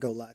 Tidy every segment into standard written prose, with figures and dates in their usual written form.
Go live.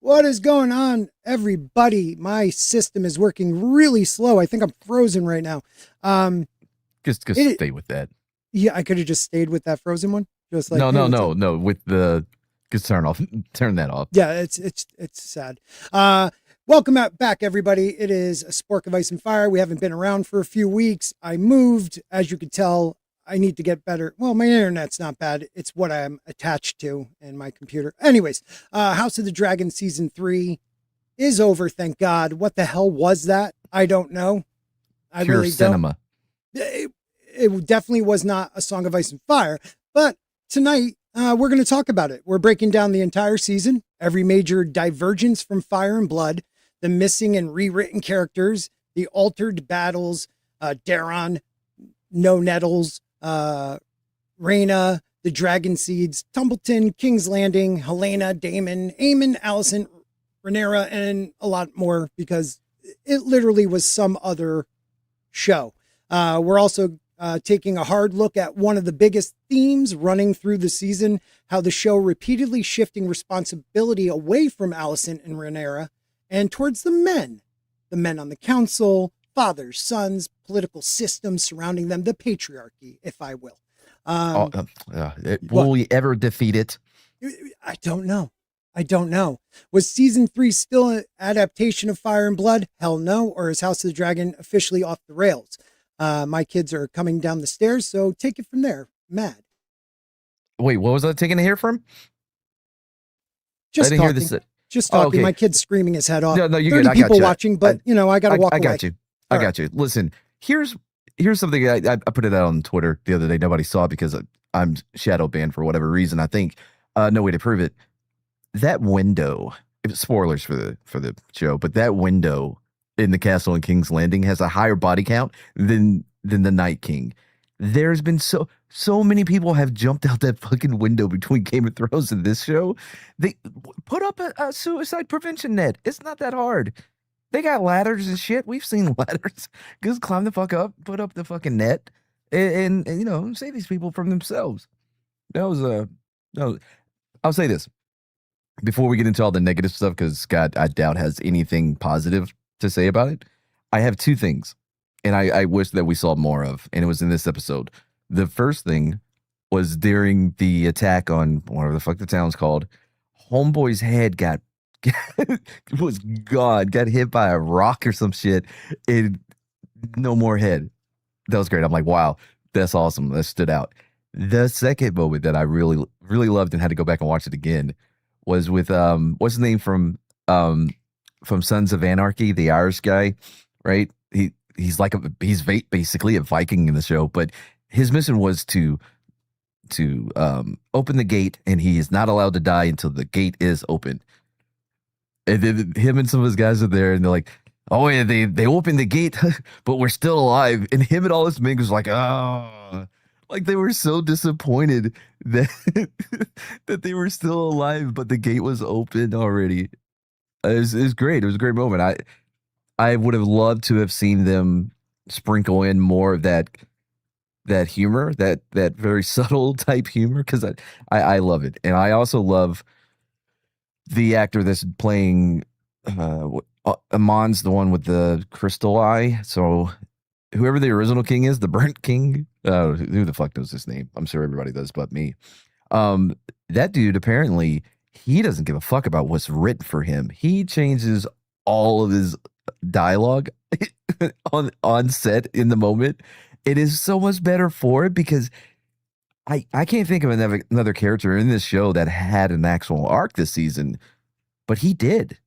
What is going on, everybody? My system is working really slow. I think I'm frozen right now. Just stay with that. Yeah, I could have just stayed with that frozen one. Just like no. With the just turn that off. Yeah, it's sad. Welcome back, everybody. It is a Spork of Ice and Fire. We haven't been around for a few weeks. I moved, as you could tell. I need to get better. Well, my internet's not bad. It's what I'm attached to in my computer. Anyways, House of the Dragon season 3 is over. Thank God. What the hell was that? I don't know. I Pure really cinema. Don't. It definitely was not a Song of Ice and Fire. But tonight, we're going to talk about it. We're breaking down the entire season, every major divergence from Fire and Blood, the missing and rewritten characters, the altered battles, Daeron, no Nettles, Rhaena, the Dragonseeds, Tumbleton, King's Landing, Helaena, Daemon, Aemond, Alicent, Rhaenyra, and a lot more because it literally was some other show. We're also taking a hard look at one of the biggest themes running through the season, how the show repeatedly shifting responsibility away from Alicent and Rhaenyra and towards the men on the council, fathers, sons, political systems surrounding them, the patriarchy, if I will. Will we ever defeat it? I don't know. Was season 3 still an adaptation of Fire and Blood? Hell no. Or is House of the Dragon officially off the rails? My kids are coming down the stairs, so take it from there. Mad. Wait, what was I taking to hear from? Just I didn't talking. hear this. Just talking. Okay. My kid's screaming his head off. No, you're 30 good. I people got you. watching, but I got to walk away. I got you. I got you. Listen, here's something I put it out on Twitter the other day. Nobody saw it because I'm shadow banned for whatever reason. I think no way to prove it. That window. Spoilers for the show, but that window in the castle in King's Landing has a higher body count than the Night King. There's been so many people have jumped out that fucking window between Game of Thrones and this show. They put up a suicide prevention net. It's not that hard. They got ladders and shit. We've seen ladders. Just climb the fuck up, put up the fucking net, and save these people from themselves. No, I'll say this before we get into all the negative stuff, because Scott, I doubt, has anything positive to say about it. I have two things, and I wish that we saw more of, and it was in this episode. The first thing was during the attack on whatever the fuck the town's called. Homeboy's head was gone, got hit by a rock or some shit, and no more head. That was great. I'm like, wow, that's awesome. That stood out. The second moment that I really, really loved and had to go back and watch it again was with what's his name from Sons of Anarchy, the Irish guy, right? He's basically a Viking in the show, but his mission was to open the gate, and he is not allowed to die until the gate is open. And then him and some of his guys are there, and they're like, "Oh yeah, they opened the gate, but we're still alive." And him and all his men was like, "Oh," like they were so disappointed that that they were still alive, but the gate was open already. It was great. It was a great moment. I would have loved to have seen them sprinkle in more of that humor, that very subtle type humor, because I love it. And I also love the actor that's playing Amon's the one with the crystal eye. So whoever the original king is, the burnt king, who the fuck knows his name? I'm sure everybody does but me. That dude, apparently he doesn't give a fuck about what's written for him. He changes all of his dialogue on set in the moment. It is so much better for it, because I can't think of another character in this show that had an actual arc this season, but he did.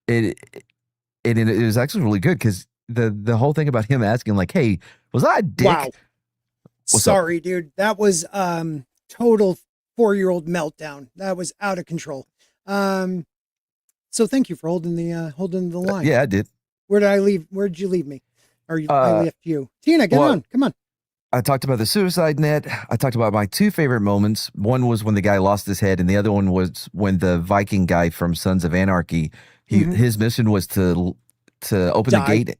It was actually really good, because the whole thing about him asking like, "Hey, was I a dick?" Wow. Sorry, dude. That was total 4-year-old meltdown. That was out of control. So thank you for holding the line. Yeah, I did. Where did I leave? Where did you leave me? Or I left you? Tina, get on. Come on. I talked about the suicide net. I talked about my two favorite moments. One was when the guy lost his head, and the other one was when the Viking guy from Sons of Anarchy, his mission was to open the gate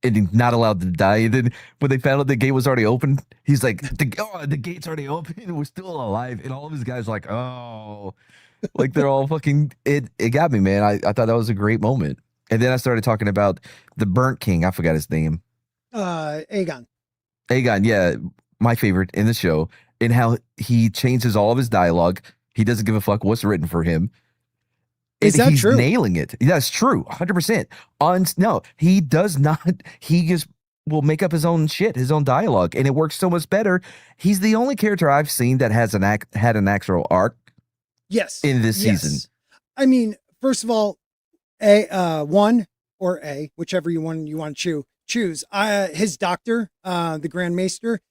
and not allowed to die. And then when they found out the gate was already open, he's like, the gate's already open. We're still alive. And all of his guys are like, oh, like they're all fucking, it got me, man. I thought that was a great moment. And then I started talking about the burnt king. I forgot his name. Aegon, yeah, my favorite in the show, and how he changes all of his dialogue. He doesn't give a fuck what's written for him. Is that he's true? Nailing it. That's true, 100%. No, he does not. He just will make up his own shit, his own dialogue, and it works so much better. He's the only character I've seen that has had an actual arc. Yes, in this season. I mean, first of all, whichever you want to choose. His doctor, the Grand Maester,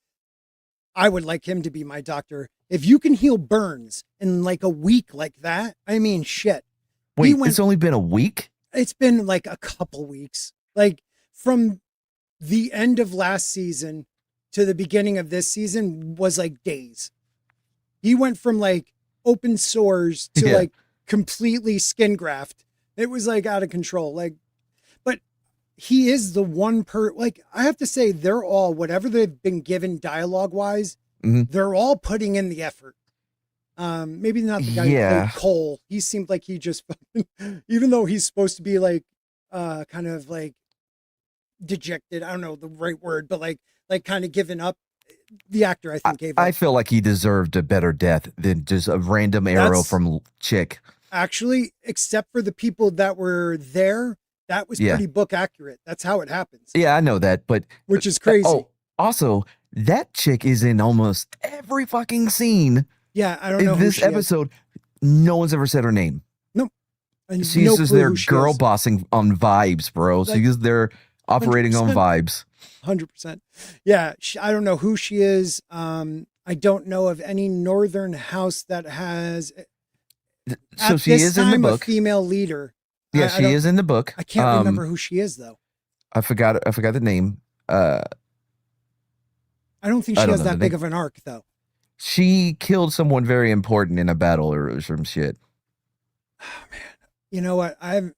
I would like him to be my doctor. If you can heal burns in like a week like that, I mean, shit. Wait, it's only been a week? It's been like a couple weeks. Like from the end of last season to the beginning of this season was like days. He went from like open sores to like completely skin graft. It was like out of control. Like, but he is the one like, I have to say they're all, whatever they've been given dialogue wise, they're all putting in the effort. Maybe not the guy who played Cole. He seemed like he just, even though he's supposed to be like, kind of like dejected. I don't know the right word, but like kind of given up. The actor, I think, gave up. I feel like he deserved a better death than just a random arrow from Chick. Actually, except for the people that were there, that was pretty book accurate. That's how it happens. Yeah, I know that, but which is crazy. Also, that chick is in almost every fucking scene. Yeah, I don't know. In this episode, no one's ever said her name. Nope. She's just there girl bossing on vibes, bro. Like, she's there operating 100%. On vibes. 100%. Yeah, I don't know who she is. I don't know of any northern house that has. So she is in the book. A female leader. Yeah, she is in the book. I can't remember who she is though. I forgot the name. I don't think she has that big of an arc though. She killed someone very important in a battle or some shit. Oh man. You know what? I'm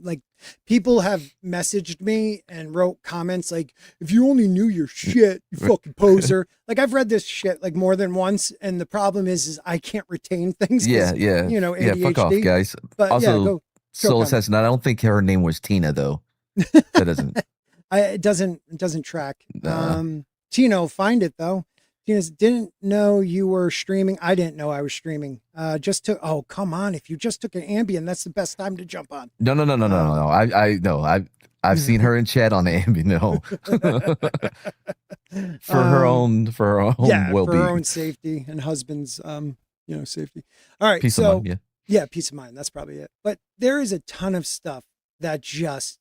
like, people have messaged me and wrote comments like, if you only knew your shit, you fucking poser. Like I've read this shit like more than once. And the problem is I can't retain things. Yeah. You know, ADHD. Yeah, fuck off, guys. But also, Soul Assassin, I don't think her name was Tina though. That doesn't. It doesn't track. Tino, find it though. Tina's didn't know you were streaming. I didn't know I was streaming. Oh, come on. If you just took an Ambien, that's the best time to jump on. No. I've seen her in chat on Ambien. No. for her own well-being. For her own safety and husband's safety. All right. Peace of mind, yeah, peace of mind. That's probably it. But there is a ton of stuff that the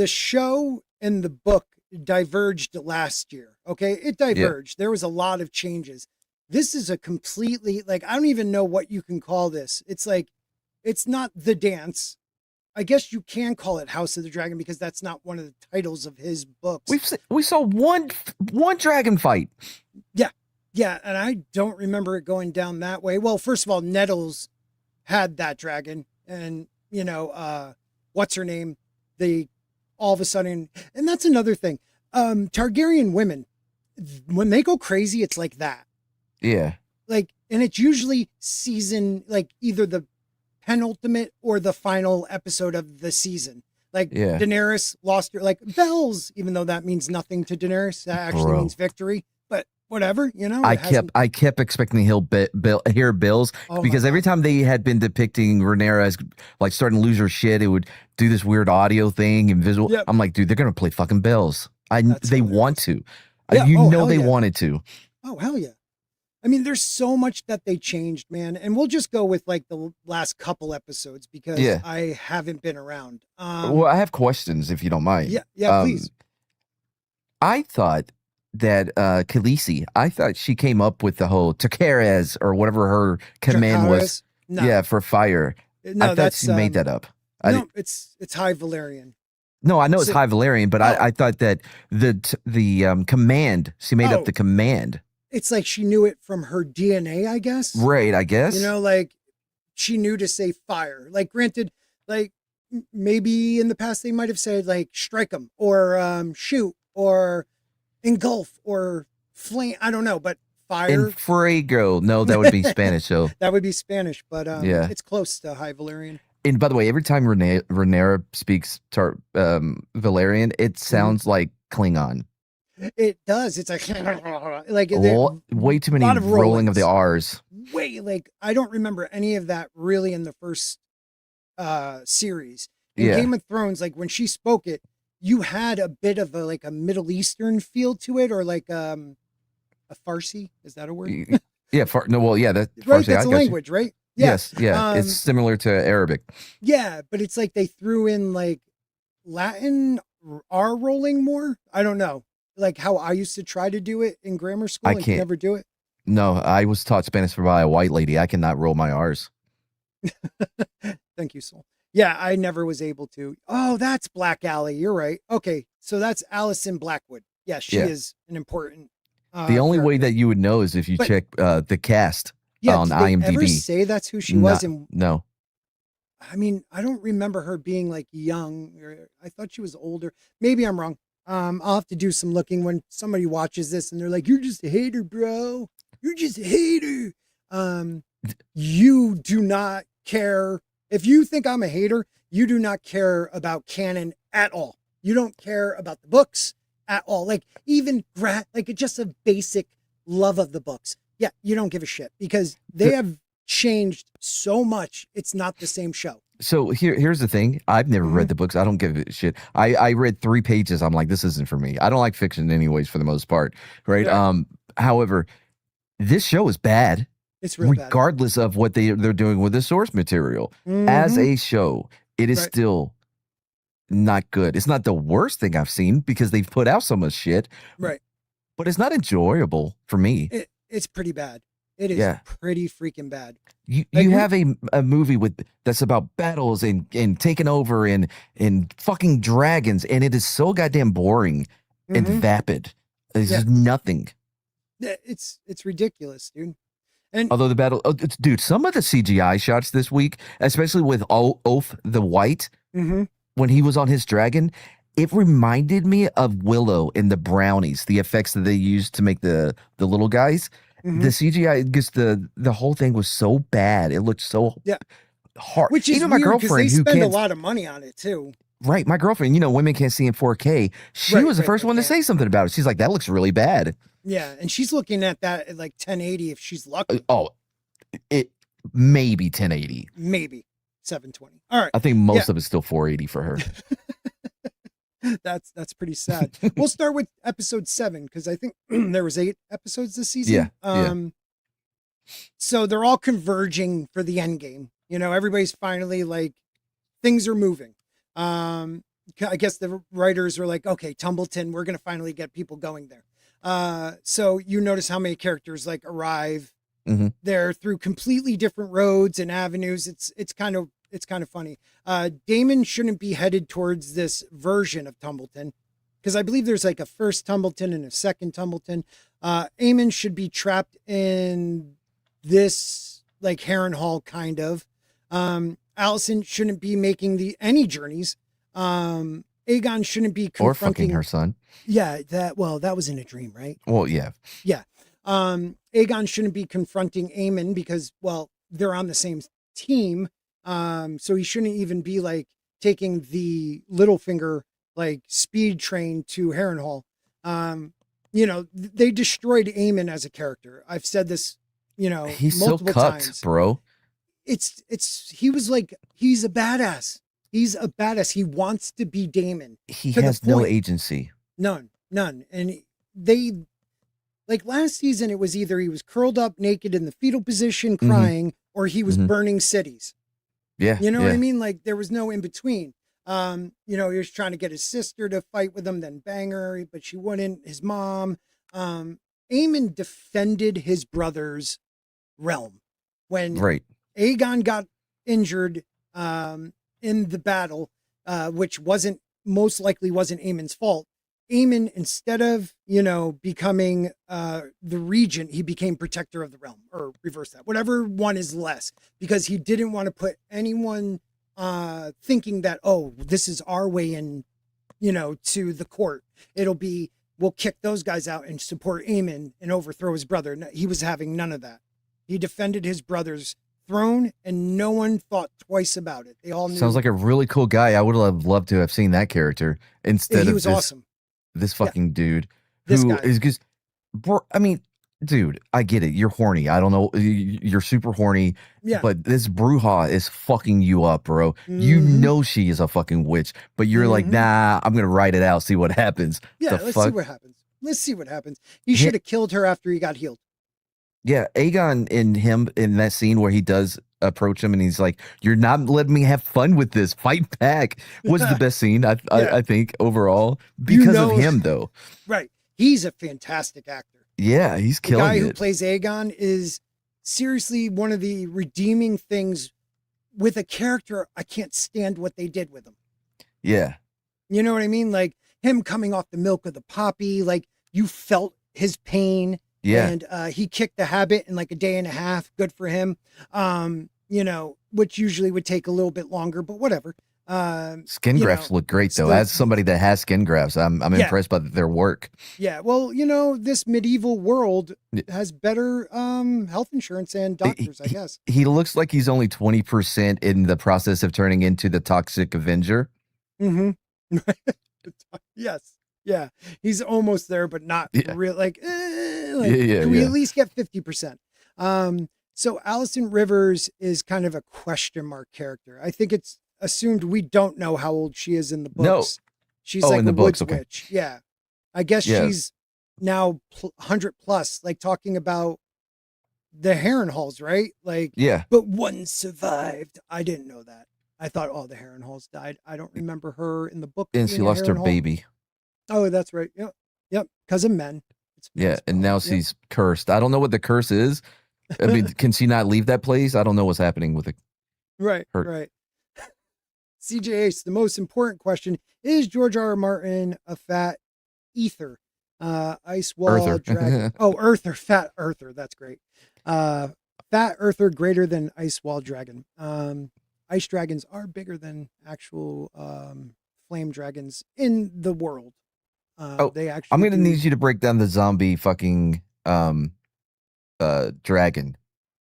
show and the book diverged last year. Okay. It diverged. There was a lot of changes. This is a completely, like, I don't even know what you can call this. It's like, it's not The Dance. I guess you can call it House of the Dragon because that's not one of the titles of his books. We saw one dragon fight. Yeah. Yeah. And I don't remember it going down that way. Well, first of all, Nettles had that dragon and, what's her name? All of a sudden, and that's another thing. Targaryen women, when they go crazy, it's like that. Yeah. Like, and it's usually season, like either the penultimate or the final episode of the season. Like Yeah. Daenerys lost her, like bells, even though that means nothing to Daenerys. That actually means victory. But whatever, you know. I kept expecting to hear Bills because every time they had been depicting Rhaenyra as like starting to lose her shit, it would do this weird audio thing and visual. Yep. I'm like, dude, they're gonna play fucking bells. They want to. Yeah. They wanted to. Oh hell yeah. I mean, there's so much that they changed, man. And we'll just go with like the last couple episodes because I haven't been around. Well, I have questions if you don't mind. Yeah, please. I thought that Khaleesi, I thought she came up with the whole Takeres or whatever her command was. No. Yeah, for fire. No, I thought she made that up. No, it's High Valyrian. No, I know it's High Valyrian, but I thought that the command, she made up the command. It's like she knew it from her DNA, I guess. Right, I guess. You know, like she knew to say fire. Like granted, like maybe in the past they might have said like strike them or shoot or engulf or flame. I don't know, but fire. And fuego. No, that would be Spanish. So that would be Spanish, but it's close to High Valyrian. And by the way, every time Rhaenyra speaks Valyrian, it sounds like Klingon. It does. It's like way too many rolling of the R's. Way like I don't remember any of that really in the first series. In Game of Thrones, like when she spoke it, you had a bit of a Middle Eastern feel to it, or like a Farsi. Is that a word? Yeah. That's right. That's a language, right? Yeah. Yes. Yeah. It's similar to Arabic. Yeah, but it's like they threw in like Latin R rolling more. I don't know. Like how I used to try to do it in grammar school. I can't never do it. No, I was taught Spanish by a white lady. I cannot roll my R's. Thank you, Soul. Yeah, I never was able to. Oh, that's Black Alley. You're right. Okay, so that's Alicent Blackwood. Yeah, she is an important. The only way that you would know is if you check the cast on IMDb. Ever say that's who she was? No. I mean, I don't remember her being like young. I thought she was older. Maybe I'm wrong. I'll have to do some looking when somebody watches this and they're like, "You're just a hater, bro. You're just a hater." You do not care. If you think I'm a hater, you do not care about canon at all. You don't care about the books at all. Like even it's just a basic love of the books. Yeah, you don't give a shit because they have changed so much. It's not the same show. So here's the thing. I've never read the books. I don't give a shit. I read 3 pages. I'm like, this isn't for me. I don't like fiction anyways, for the most part. Right. Yeah. However, this show is bad. It's real regardless of what they're doing with the source material. As a show, it is still not good. It's not the worst thing I've seen because they've put out so much shit. Right. But it's not enjoyable for me. It's pretty bad. It is pretty freaking bad. You have a movie that's about battles and taking over and fucking dragons, and it is so goddamn boring and vapid. It's just nothing. It's ridiculous, dude. And although the battle, dude, some of the CGI shots this week, especially with Oath the White, when he was on his dragon, it reminded me of Willow in the Brownies, the effects that they used to make the little guys. The CGI, just the whole thing was so bad. It looked so hard. Which is even my girlfriend, they spend a lot of money on it too. Right, my girlfriend, women can't see in 4K. She was the first one to say something about it. She's like, that looks really bad. Yeah, and she's looking at that at like 1080 if she's lucky. It maybe 1080. Maybe 720. All right. I think most of it's still 480 for her. That's pretty sad. We'll start with episode 7 because I think there was 8 episodes this season. So they're all converging for the end game. Everybody's finally like things are moving. I guess the writers were like, okay, Tumbleton, we're gonna finally get people going there. So you notice how many characters like arrive. They're through completely different roads and avenues. It's kind of funny. Daemon shouldn't be headed towards this version of Tumbleton because I believe there's like a first Tumbleton and a second Tumbleton. Aemond should be trapped in this like Harrenhal kind of. Alicent shouldn't be making any journeys. Aegon shouldn't be or fucking confronting her son. Yeah, that was in a dream, right? Well, yeah. Yeah. Aegon shouldn't be confronting Aemond because, well, they're on the same team. So he shouldn't even be like taking the Littlefinger like speed train to Harrenhal. They destroyed Aemond as a character. I've said this, He's multiple so cucked, times. bro. He was like, he's a badass. He's a badass. He wants to be Daemon. He has no agency. None. And they, like last season, it was either he was curled up naked in the fetal position crying, or he was burning cities. Yeah. You know what I mean? Like there was no in between. He was trying to get his sister to fight with him, then bang her, but she wouldn't. His mom. Aemond defended his brother's realm when Aegon got injured in the battle, which most likely wasn't Aemond's fault. Aemond, instead of, becoming the regent, he became protector of the realm, or reverse that, whatever one is less, because he didn't want to put anyone thinking that, oh, this is our way in, to the court. We'll kick those guys out and support Aemond and overthrow his brother. No, he was having none of that. He defended his brother's throne, and no one thought twice about it. They all knew. Sounds like a really cool guy. I would have loved to have seen that character instead of awesome. This fucking dude this who guy is just, I mean, dude, I get it. You're horny. I don't know. You're super horny. Yeah. But this Bruja is fucking you up, bro. You know she is a fucking witch, but you're like, nah, I'm going to write it out, see what happens. Yeah, let's see what happens. He should have killed her after he got healed. Yeah, Aegon in that scene where he does approach him and he's like, you're not letting me have fun with this, fight back, was the best scene I think overall because of him though. Right. He's a fantastic actor. Yeah, he's killing it. The guy who plays Aegon is seriously one of the redeeming things with a character. I can't stand what they did with him. Yeah. You know what I mean? Like him coming off the milk of the poppy, like you felt his pain. Yeah. And he kicked the habit in like a day and a half. Good for him. Which usually would take a little bit longer, but whatever. Skin grafts look great though. As somebody that has skin grafts, I'm impressed by their work. Yeah. Well, this medieval world has better health insurance and doctors, I guess. He looks like he's only 20% in the process of turning into the Toxic Avenger. Mm-hmm. Yes. Yeah. He's almost there, but not real. Can we at least get 50%? So Alicent Rivers is kind of a question mark character. I think it's assumed we don't know how old she is in the books. No. She's like in the a books, woods witch. Yeah. I guess she's now 100 plus, like talking about the Harrenhals, right? Like, but one survived. I didn't know that. I thought all the Harrenhals died. I don't remember her in the book. And she lost her baby. Oh, that's right. Yep. Because of men. And now she's cursed. I don't know what the curse is. I mean, can she not leave that place? I don't know what's happening with it. Right. CJ Ace, the most important question, is George R. R. Martin a fat ether? Ice wall Earther. dragon. Oh, earther, fat earther. That's great. Fat earther greater than ice wall dragon. Ice dragons are bigger than actual flame dragons in the world. They actually. I'm going to need you to break down the zombie fucking dragon.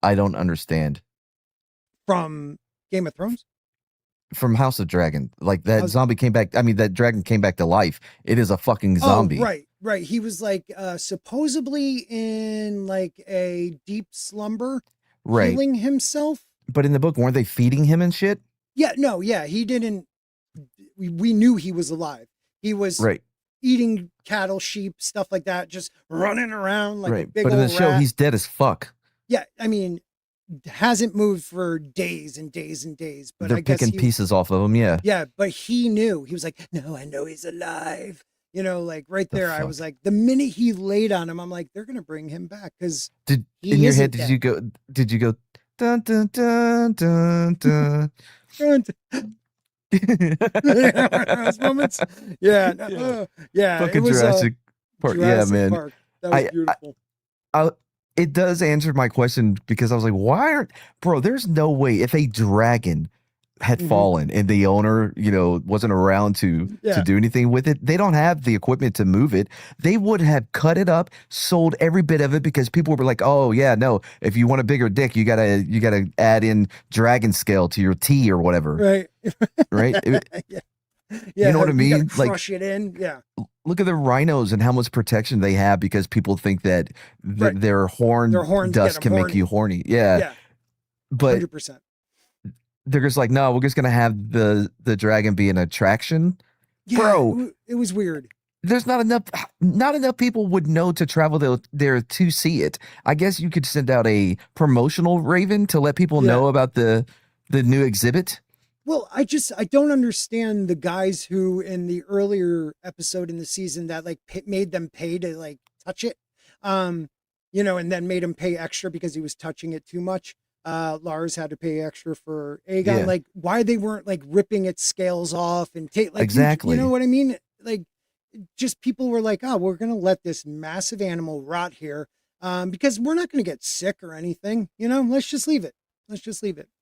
I don't understand. From Game of Thrones? From House of Dragon. Like that zombie came back. I mean, that dragon came back to life. It is a fucking zombie. Oh, right. He was like supposedly in like a deep slumber, healing himself. But in the book, weren't they feeding him and shit? Yeah, no, he didn't. We knew he was alive. He was eating cattle, sheep, stuff like that, just running around like a big old rat. But in the show, he's dead as fuck. Yeah, I mean, hasn't moved for days and days and days. But they're picking pieces off of him, Yeah, but he knew. He was like, no, I know he's alive. Like right there, I was like, the minute he laid on him, I'm like, they're going to bring him back. Because in your head, did you go, dun, dun, dun, dun, dun. Those moments. Yeah. Fucking it was Jurassic Park. Jurassic man. Park. That was beautiful. It does answer my question because I was like, bro, there's no way if a dragon had fallen and the owner, wasn't around to do anything with it, they don't have the equipment to move it. They would have cut it up, sold every bit of it, because people were like, oh yeah, no, if you want a bigger dick, you gotta add in dragon scale to your tea or whatever. Right. Right. Yeah. You know what I mean? Crush it in. Yeah. Look at the rhinos and how much protection they have, because people think that their horns dust can make you horny. Yeah. But 100%. They're just like, no, we're just gonna have the dragon be an attraction. Yeah, bro. It was weird. There's not enough people would know to travel there to see it. I guess you could send out a promotional raven to let people know about the new exhibit. Well, I don't understand the guys who in the earlier episode in the season that like made them pay to like touch it, and then made him pay extra because he was touching it too much. Lars had to pay extra for Aegon. Like, why they weren't like ripping its scales off and take like exactly. You know what I mean? Like, just people were like, oh, we're gonna let this massive animal rot here, because we're not gonna get sick or anything. Let's just leave it.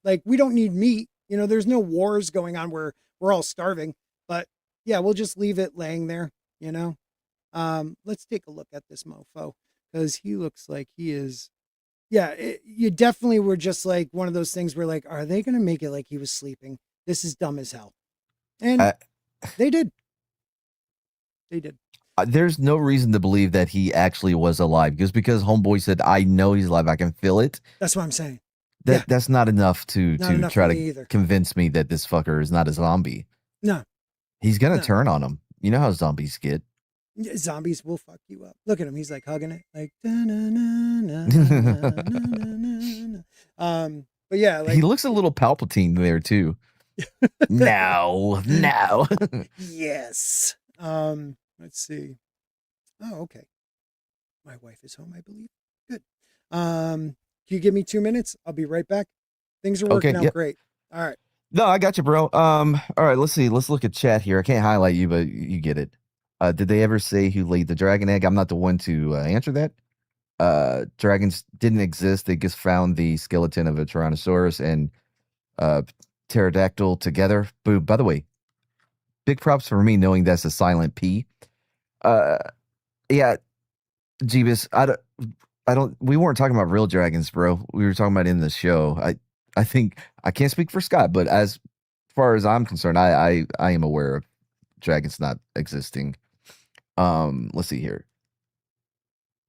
Like, we don't need meat. There's no wars going on where we're all starving. But yeah, we'll just leave it laying there. Let's take a look at this mofo, because he looks like he is. Yeah, you definitely were just like one of those things where like, are they going to make it like he was sleeping? This is dumb as hell. And they did. There's no reason to believe that he actually was alive, because Homeboy said, I know he's alive. I can feel it. That's what I'm saying. That's not enough to try to either. Convince me that this fucker is not a zombie. No. He's going to turn on him. You know how zombies get. Zombies will fuck you up. Look at him. He's like hugging it. Like, but yeah, like, he looks a little Palpatine there too. No. Yes. Let's see. Oh, okay. My wife is home, I believe. Good. Can you give me 2 minutes? I'll be right back. Things are working out great. All right. No, I got you, bro. All right, let's see. Let's look at chat here. I can't highlight you, but you get it. Did they ever say who laid the dragon egg? I'm not the one to answer that. Dragons didn't exist. They just found the skeleton of a Tyrannosaurus and pterodactyl together. Boo. By the way, big props for me knowing that's a silent P. Yeah, Jeebus, I don't. We weren't talking about real dragons, bro. We were talking about in the show. I think I can't speak for Scott, but as far as I'm concerned, I am aware of dragons not existing. Let's see here.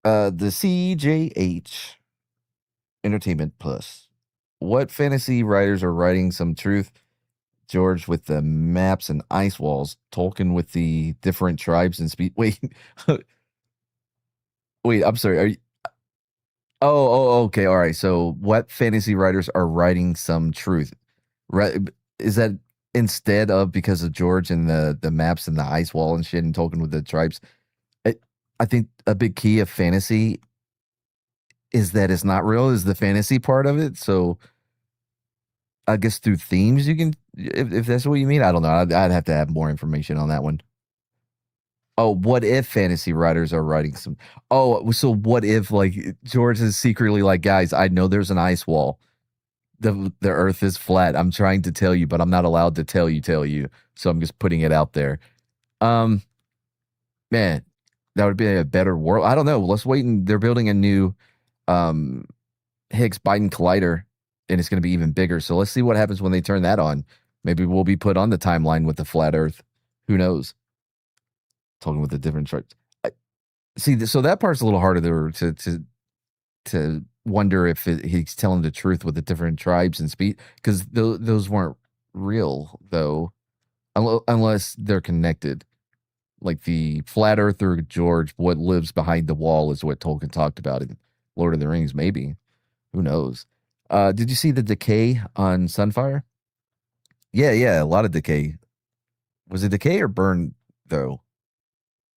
The CJH Entertainment Plus. What fantasy writers are writing some truth? George with the maps and ice walls. Tolkien with the different tribes and speed. Wait, wait. I'm sorry. Are you? Oh, okay. All right. So, what fantasy writers are writing some truth? Right? Is that instead of because of George and the maps and the ice wall and shit and Tolkien with the tribes? I think a big key of fantasy is that it's not real, is the fantasy part of it. So I guess through themes you can, if that's what you mean. I don't know. I'd have to have more information on that one. Oh, what if fantasy writers are writing some? Oh, so what if like George is secretly like, guys, I know there's an ice wall. The earth is flat. I'm trying to tell you, but I'm not allowed to tell you. So I'm just putting it out there. Man, that would be a better world. I don't know. Let's wait. And they're building a new Higgs Biden collider, and it's going to be even bigger. So let's see what happens when they turn that on. Maybe we'll be put on the timeline with the flat Earth. Who knows? Talking with the different charts. See, so that part's a little harder to wonder if he's telling the truth with the different tribes and speed, because those weren't real though, unless they're connected. Like the flat earther George, what lives behind the wall is what Tolkien talked about in Lord of the Rings. Maybe, who knows? Did you see the decay on Sunfire? Yeah, a lot of decay. Was it decay or burn though?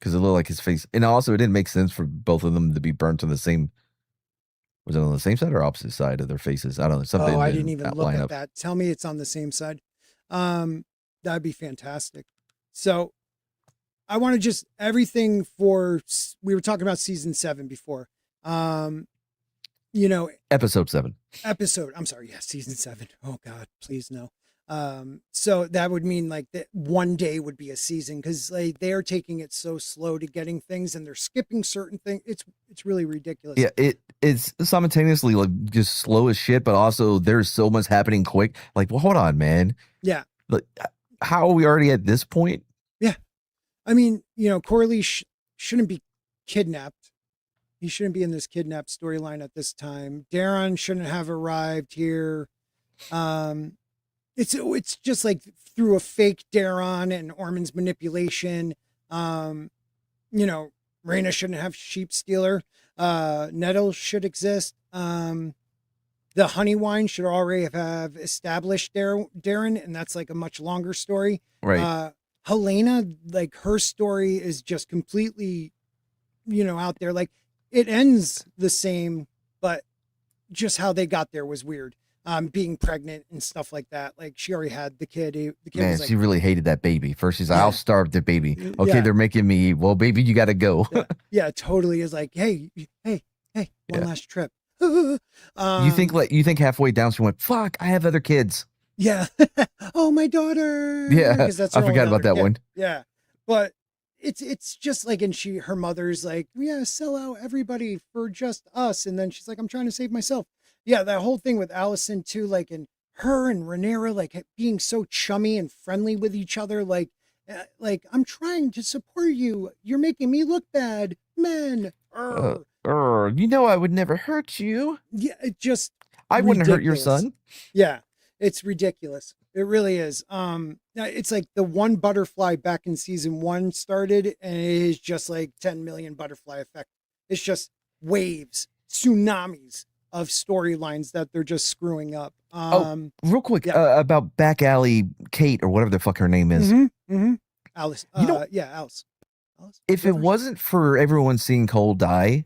Because it looked like his face, and also it didn't make sense for both of them to be burnt on the same. Was it on the same side or opposite side of their faces? I don't know. Something I didn't even look at that. Tell me it's on the same side. That'd be fantastic. So I want to just everything for, we were talking about season 7 before. Episode 7. I'm sorry. Yeah. Season 7. Oh God, please no. So that would mean like that one day would be a season because like they are taking it so slow to getting things and they're skipping certain things. It's really ridiculous. Yeah, it's simultaneously like just slow as shit, but also there's so much happening quick. Like, well, hold on, man. Yeah. Like, how are we already at this point? Yeah. I mean, Corley shouldn't be kidnapped. He shouldn't be in this kidnapped storyline at this time. Daeron shouldn't have arrived here. It's just like through a fake Daeron and Ormond's manipulation. Rhaena shouldn't have Sheep Stealer. Nettles should exist. The honey wine should already have established Daeron, and that's like a much longer story. Right. Helaena, like her story is just completely, out there. Like it ends the same, but just how they got there was weird. Being pregnant and stuff like that. Like she already had the kid. The kid Man, was like, she really hated that baby. First, she's like, I'll starve the baby. Okay, Yeah. they're making me eat. Well, baby, you got to go. yeah, totally is like, hey, one last trip. You think halfway down she went, fuck, I have other kids. Yeah. Oh, my daughter. Yeah, 'Cause that's I her forgot only about that other kid. one. Yeah. But it's just like, and her mother's like, yeah, sell out everybody for just us. And then she's like, I'm trying to save myself. Yeah. That whole thing with Alicent too, like, and her and Rhaenyra, like being so chummy and friendly with each other. Like I'm trying to support you. You're making me look bad, men. I would never hurt you. Yeah. It just, I wouldn't hurt your ridiculous. son. Yeah. It's ridiculous. It really is. It's like the one butterfly back in season 1 started, and it is just like 10 million butterfly effect. It's just waves, tsunamis of storylines that they're just screwing up. Real quick, about Back Alley Kate or whatever the fuck her name is. Alice. Alice. If it wasn't for everyone seeing Cole die,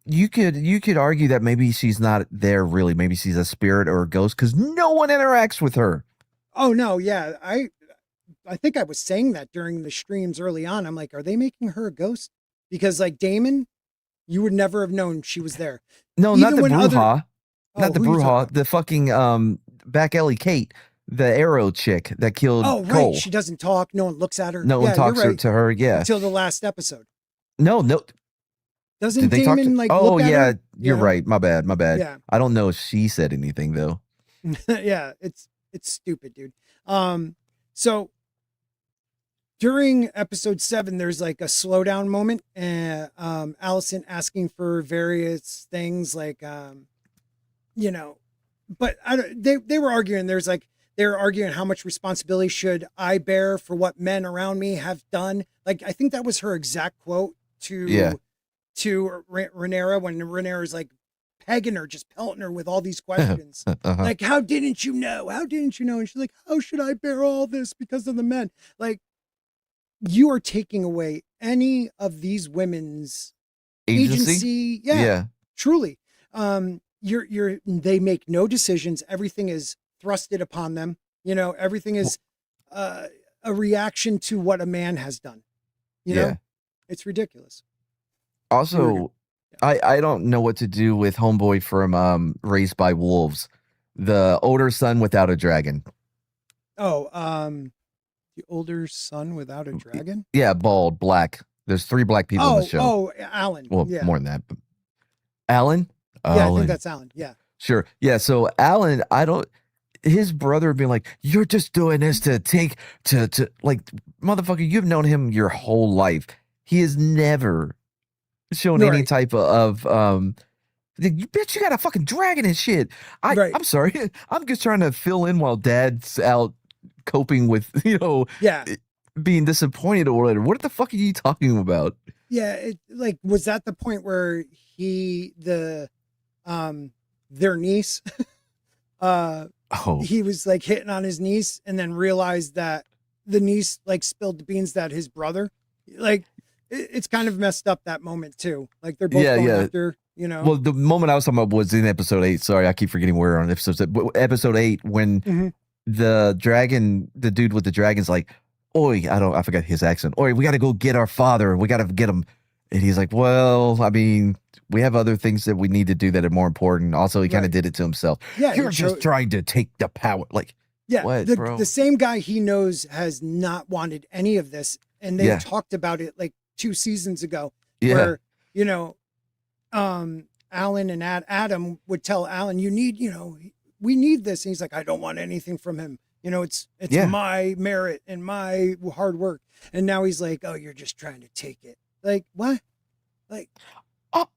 you could argue that maybe she's not there really. Maybe she's a spirit or a ghost because no one interacts with her. Oh no, yeah. I think I was saying that during the streams early on. I'm like, are they making her a ghost? Because like Daemon, you would never have known she was there. No, Even not the when Bruja. Not the who you talking Bruja. about? The fucking Back Alley Kate, the arrow chick that killed Oh, right. Cole. She doesn't talk. No one looks at her. No one talks you're right. to her. Yeah. Until the last episode. No. Doesn't Did they talk Daemon to? like Oh look at yeah, her? you're right. My bad. Yeah. I don't know if she said anything though. Yeah, it's stupid, dude. So during episode 7, there's like a slowdown moment, and Alicent asking for various things, like but they were arguing. They were arguing how much responsibility should I bear for what men around me have done. Like I think that was her exact quote to Rhaenyra when Rhaenyra's like pegging her, just pelting her with all these questions. Like, how didn't you know? How didn't you know? And she's like, how should I bear all this because of the men? Like, you are taking away any of these women's agency. Yeah, truly. They make no decisions. Everything is thrusted upon them. Everything is a reaction to what a man has done. It's ridiculous. Also, I don't know what to do with homeboy from Raised by Wolves, the older son without a dragon. Oh, the older son without a dragon? Yeah, bald, black. There's 3 black people in the show. Oh, Alan. Well, yeah. more than that. But Alan? Yeah, I think that's Alan. Yeah. Sure. Yeah, so Alan, his brother being like, you're just doing this to like, motherfucker, you've known him your whole life. He has never shown any type of you bitch, you got a fucking dragon and shit. I'm sorry. I'm just trying to fill in while dad's out coping with, being disappointed or whatever. What the fuck are you talking about? Yeah, was that the point where their niece he was like hitting on his niece and then realized that the niece like spilled the beans that his brother, like, it's kind of messed up, that moment too. Like they're both going after, Well, the moment I was talking about was in episode 8. Sorry, I keep forgetting where on episode 8 when the dude with the dragon's like, oi, I forgot his accent. Oi, we got to go get our father. We got to get him. And he's like, well, I mean, we have other things that we need to do that are more important. Also, he kind of did it to himself. Yeah, You're just trying to take the power. Like, yeah, what, bro? The same guy he knows has not wanted any of this, and they talked about it like 2 seasons ago, where you know, Alan and Adam would tell Alan, "You need, you know, we need this," and he's like, "I don't want anything from him. You know, it's my merit and my hard work." And now he's like, "Oh, you're just trying to take it." Like, what? Like,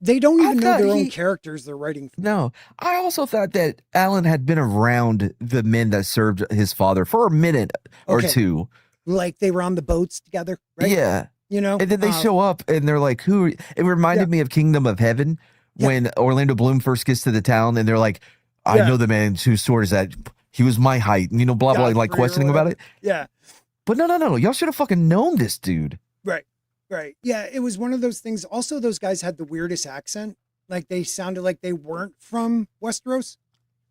they don't even know their own characters they're writing for. No, I also thought that Alan had been around the men that served his father for a minute or two. Like they were on the boats together, right? Yeah. You know? And then they show up and they're like, who? It reminded me of Kingdom of Heaven when Orlando Bloom first gets to the town and they're like, I know the man whose sword is that. He was my height. And, you know, blah, blah, like questioning about it. Yeah. But no. Y'all should have fucking known this dude. Right. Yeah, it was one of those things. Also, those guys had the weirdest accent. Like they sounded like they weren't from Westeros.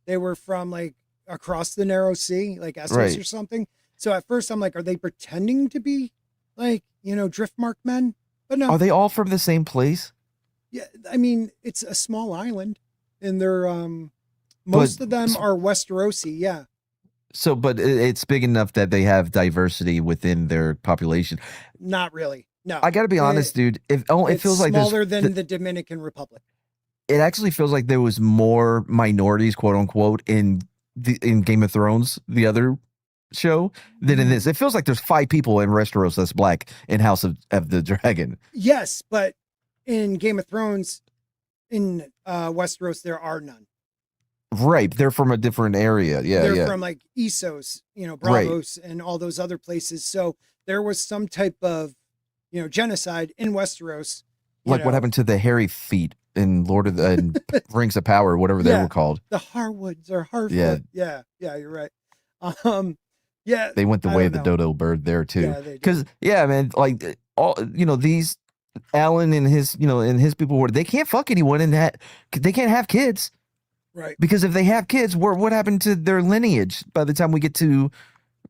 They were from like across the Narrow Sea, like Essos or something. So at first I'm like, are they pretending to be like, you know, Driftmark men? But no. Are they all from the same place? Yeah, I mean, it's a small island and they're most of them are Westerosi, yeah. So, but it's big enough that they have diversity within their population. Not really. No, I got to be honest, dude. It feels like smaller than the Dominican Republic. It actually feels like there was more minorities, quote unquote, in Game of Thrones, the other show, than in this. It feels like there's 5 people in Westeros that's black in House of the Dragon. Yes, but in Game of Thrones, in Westeros, there are none. Right, they're from a different area. Yeah, they're from like Essos, you know, Bravos, and all those other places. So there was some type of, you know, genocide in Westeros. Like what happened to the hairy feet in Lord of the Rings of Power, whatever they were called. The Harwoods or Harfoot. Yeah, you're right. They went the way of the dodo bird there too. Because man, like all these Alan and his people they can't fuck anyone in that they can't have kids. Right. Because if they have kids, what happened to their lineage by the time we get to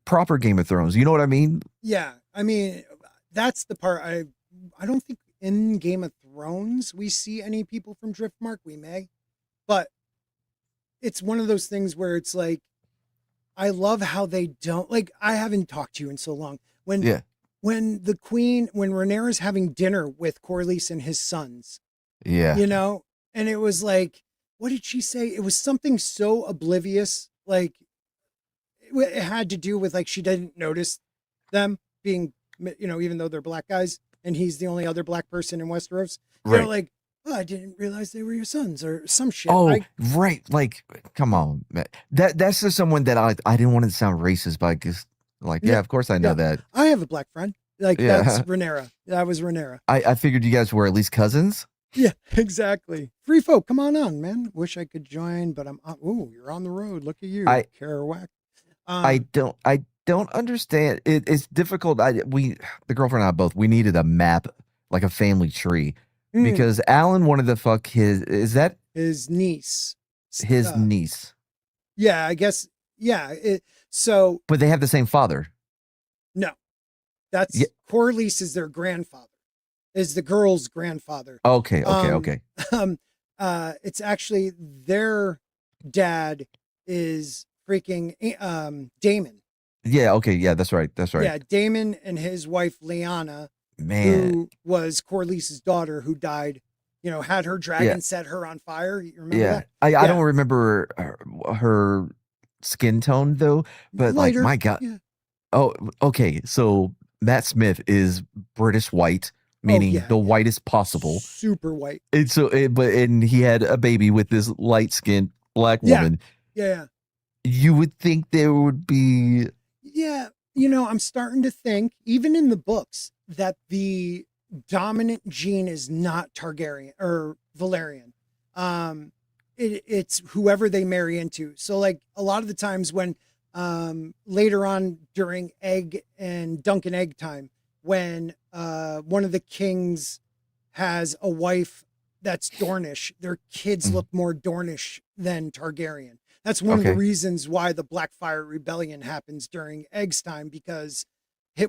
proper Game of Thrones? You know what I mean? Yeah. I mean, that's the part I don't think in Game of Thrones we see any people from Driftmark. We may. But it's one of those things where it's like, I love how they don't, like, I haven't talked to you in so long. When the queen, when Rhaenyra's having dinner with Corlys and his sons. Yeah. You know? And it was like, what did she say? It was something so oblivious. Like it had to do with like, she didn't notice them being, you know, even though they're black guys and he's the only other black person in Westeros. Right. You're like, oh, I didn't realize they were your sons or some shit. Oh, right. Like, come on, man. That's just someone that I didn't want to sound racist, but I guess like, of course I know that. I have a black friend. Like that's Rhaenyra. That was Rhaenyra. I figured you guys were at least cousins. Yeah, exactly. Free folk, come on, man. Wish I could join, but I'm. Ooh, you're on the road. Look at you, Kerouac. I don't understand. It's difficult. The girlfriend and I both. We needed a map, like a family tree, because Alan wanted to fuck his. Is that his niece? His niece. Yeah, I guess. Yeah. So, but they have the same father. No, that's Corlys is their grandfather. Is the girl's grandfather. Okay. It's actually their dad is freaking Daemon. Yeah, okay, yeah, that's right. Yeah, Daemon and his wife Helaena, who was Corlys's daughter, who died, you know, had her dragon set her on fire. You remember that? I don't remember her skin tone though, but lighter, like my God. Yeah. Oh, okay. So Matt Smith is British white. Meaning the whitest possible, super white. And so, and he had a baby with this light skinned black woman. Yeah. You would think there would be. Yeah, you know, I'm starting to think, even in the books, that the dominant gene is not Targaryen or Valerian. It's whoever they marry into. So, like a lot of the times when later on during Egg and Dunk and Egg time. When one of the kings has a wife that's Dornish, their kids look more Dornish than Targaryen. That's one of the reasons why the Blackfire Rebellion happens during Egg's time, because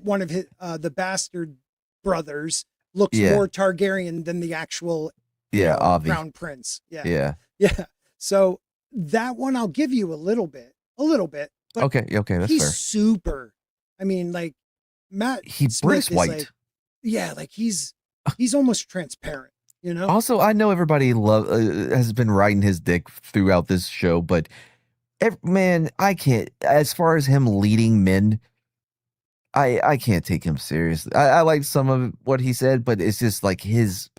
one of the bastard brothers looks more Targaryen than the actual Yeah, Avi. Crown Prince. Yeah. Yeah. Yeah. So that one I'll give you a little bit, but Okay, that's he's fair. super. I mean, like Matt He Smith brings is white. like, yeah, like he's almost transparent, you know? Also, I know everybody has been riding his dick throughout this show, but man, I can't. As far as him leading men, I can't take him seriously. I like some of what he said, but it's just like his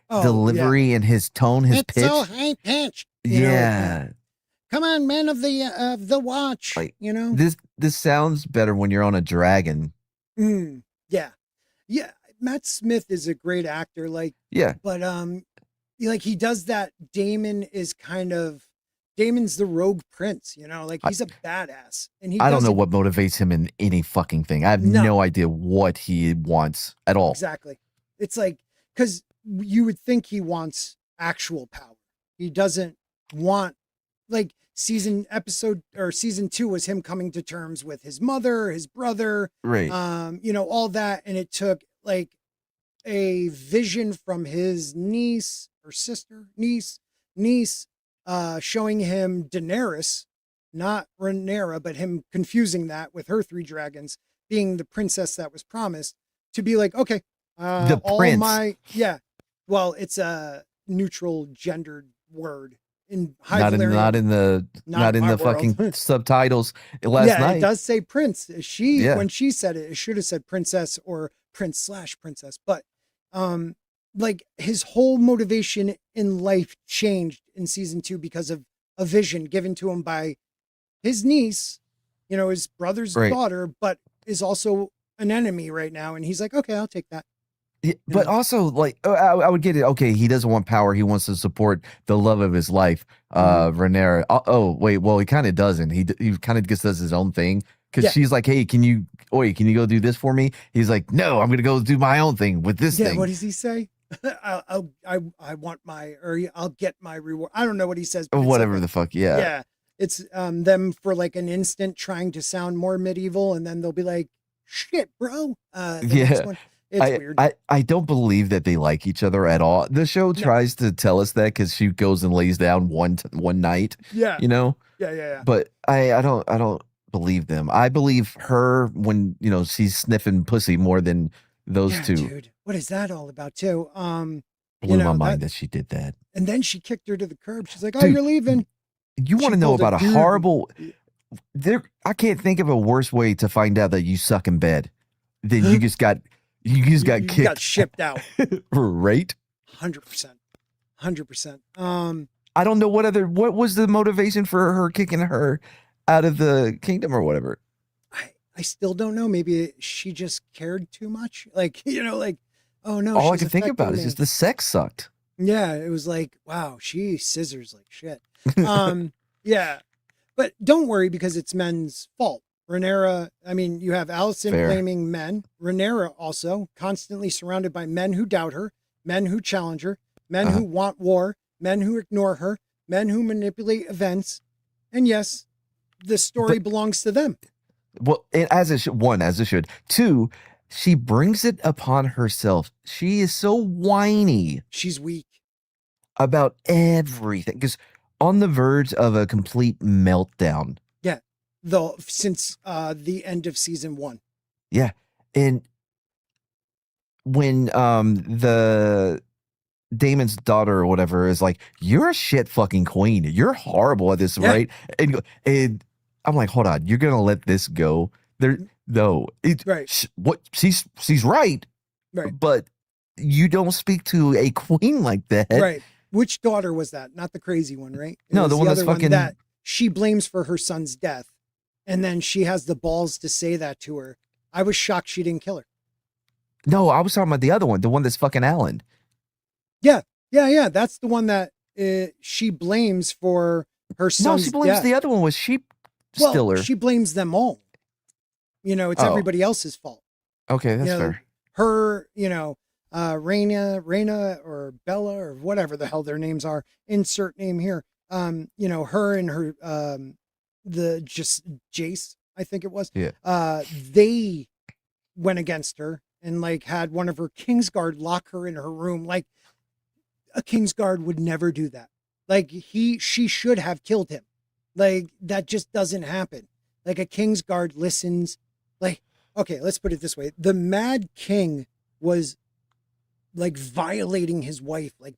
delivery and his tone, his it's pitch. so high pitched. Yeah. Come on, men of the watch. Like, you know, this sounds better when you're on a dragon. Yeah. Yeah. Matt Smith is a great actor. Like, yeah. But like he does that. Daemon's the rogue prince, you know, like he's a badass. And I don't know what motivates him in any fucking thing. I have no idea what he wants at all. Exactly. It's like, because you would think he wants actual power. He doesn't want, like, season 2 was him coming to terms with his mother, his brother, right? All that, and it took like a vision from his niece, showing him Daenerys, not Rhaenyra, but him confusing that with her 3 dragons being the princess that was promised, to be like, okay, the prince. Well, it's a neutral gendered word in not in the fucking subtitles last night. It does say prince. When she said it should have said princess or prince/princess. But like his whole motivation in life changed in season 2 because of a vision given to him by his niece, his brother's daughter, but is also an enemy right now. And he's like, okay, I'll take that. Yeah, but also, like, I would get it. Okay, he doesn't want power. He wants to support the love of his life, Rhaenyra. Oh, wait. Well, he kind of doesn't. He kind of just does his own thing because she's like, hey, can you go do this for me? He's like, no, I'm going to go do my own thing with this thing. What does he say? I want I'll get my reward. I don't know what he says. But whatever the fuck. Yeah. Yeah. It's them for like an instant trying to sound more medieval. And then they'll be like, shit, bro. It's weird. I don't believe that they like each other at all. The show tries to tell us that because she goes and lays down one night. Yeah. Yeah. But I don't believe them. I believe her when she's sniffing pussy more than those two. Dude, what is that all about too? Blew my mind that she did that. And then she kicked her to the curb. She's like, "Oh, dude, you're leaving." You want to know about a horrible? I can't think of a worse way to find out that you suck in bed than you just got kicked. You got shipped out. Right? 100%. I don't know what was the motivation for her kicking her out of the kingdom or whatever. I still don't know. Maybe she just cared too much. Like, oh no. All I can think about is just the sex sucked. Yeah. It was like, wow, she scissors like shit. Yeah. But don't worry because it's men's fault. Rhaenyra, you have Alicent blaming men. Rhaenyra also constantly surrounded by men who doubt her, men who challenge her, men who want war, men who ignore her, men who manipulate events. And yes, the story belongs to them. Well, as it should. 2, she brings it upon herself. She is so whiny. She's weak about everything because on the verge of a complete meltdown. Yeah. Since the end of season 1. Yeah. And when the Daemon's daughter or whatever is like, you're a shit fucking queen. You're horrible at this, right? And I'm like, hold on, you're gonna let this go? Right. What she's right. But you don't speak to a queen like that. Right. Which daughter was that? Not the crazy one, right? No, the one that's fucking that she blames for her son's death. And then she has the balls to say that to her. I was shocked she didn't kill her. No, I was talking about the other one, the one that's fucking Alan. Yeah. That's the one that she blames for her son's death. No, she blames the other one was sheep stiller. She blames them all. It's everybody else's fault. Okay, that's fair. Her, Rhaena or Bella or whatever the hell their names are, insert name here. Her and her, Jace, I think it was. Yeah. They went against her and like had one of her Kingsguard lock her in her room. Like a Kingsguard would never do that. Like she should have killed him. Like that just doesn't happen. Like a Kingsguard listens. Like, okay, let's put it this way. The Mad King was like violating his wife, like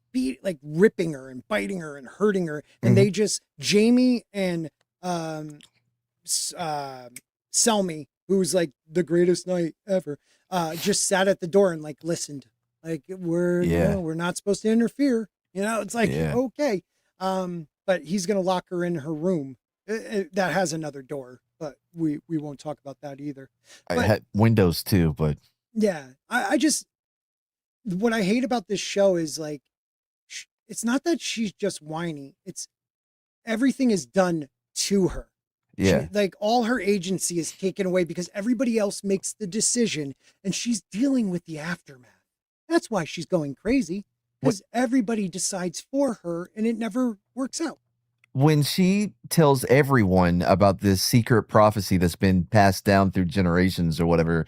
ripping her and biting her and hurting her. And they just, Jaime and Selmy, who's like the greatest knight ever, just sat at the door and like listened. Like we're not supposed to interfere. It's like, okay. But he's gonna lock her in her room. That has another door, but we won't talk about that either. I had windows too, but yeah, I just, what I hate about this show is like, it's not that she's just whiny. It's everything is done to her. Yeah. Like all her agency is taken away because everybody else makes the decision and she's dealing with the aftermath. That's why she's going crazy, because everybody decides for her and it never works out. When she tells everyone about this secret prophecy that's been passed down through generations or whatever,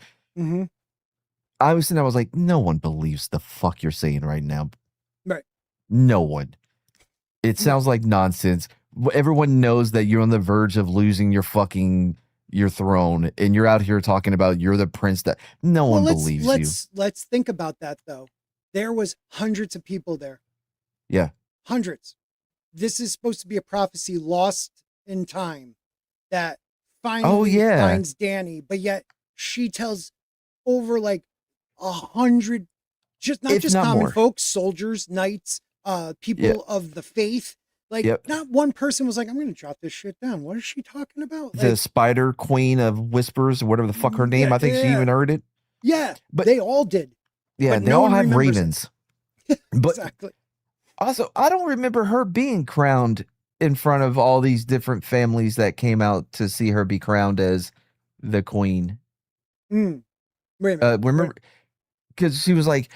I was like, no one believes the fuck you're saying right now. Right. No one. It sounds like nonsense. Everyone knows that you're on the verge of losing your throne, and you're out here talking about you're the prince that no one believes you. Let's think about that though. There was hundreds of people there. Yeah. Hundreds. This is supposed to be a prophecy lost in time that finally finds Dany, but yet she tells over like 100, not just common folks, soldiers, knights, people of the faith. Like not one person was like, I'm going to jot this shit down. What is she talking about? Like, the Spider Queen of Whispers, or whatever the fuck her name. I think she even heard it. Yeah, but they all did. Yeah, they all have ravens. But exactly. Also, I don't remember her being crowned in front of all these different families that came out to see her be crowned as the queen. Wait a minute. Remember, because she was like,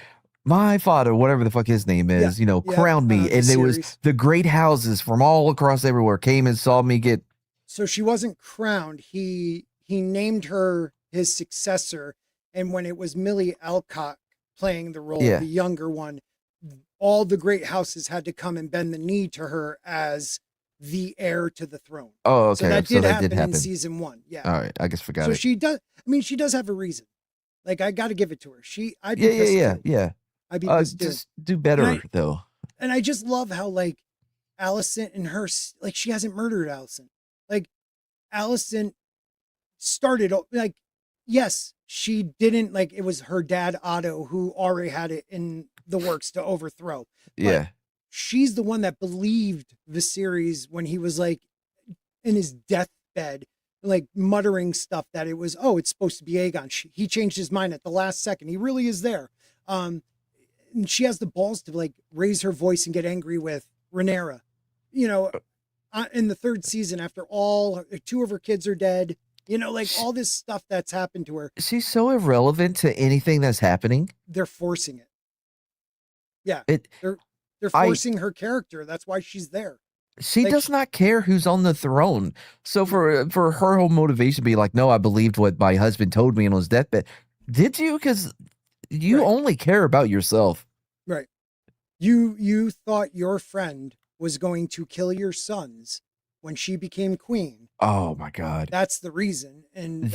my father, whatever the fuck his name is, crowned me. And there was the great houses from all across everywhere came and saw me get. So she wasn't crowned. He named her his successor. And when it was Millie Alcock playing the role, the younger one, all the great houses had to come and bend the knee to her as the heir to the throne. Oh, okay. So that did happen in season 1. Yeah. All right. I guess forgot so it. She does. I mean, she does have a reason. Like, I got to give it to her. I'd be pissed too. I'd be pissed just do better though. And I just love how like Alicent and her, like she hasn't murdered Alicent. Like Alicent started like, yes, she didn't, like it was her dad Otto who already had it in the works to overthrow. But she's the one that believed Viserys when he was like in his deathbed, like muttering stuff that it was, it's supposed to be Aegon. He changed his mind at the last second. He really is there. And she has the balls to like raise her voice and get angry with Rhaenyra, in the 3rd season after all 2 of her kids are dead, like all this stuff that's happened to her. She's so irrelevant to anything that's happening. They're forcing it. Yeah. They're forcing her character. That's why she's there. She does not care who's on the throne. So for her whole motivation to be like, no, I believed what my husband told me on his deathbed. Did you? Because you only care about yourself. Right. You thought your friend was going to kill your sons when she became queen. Oh my God. That's the reason. And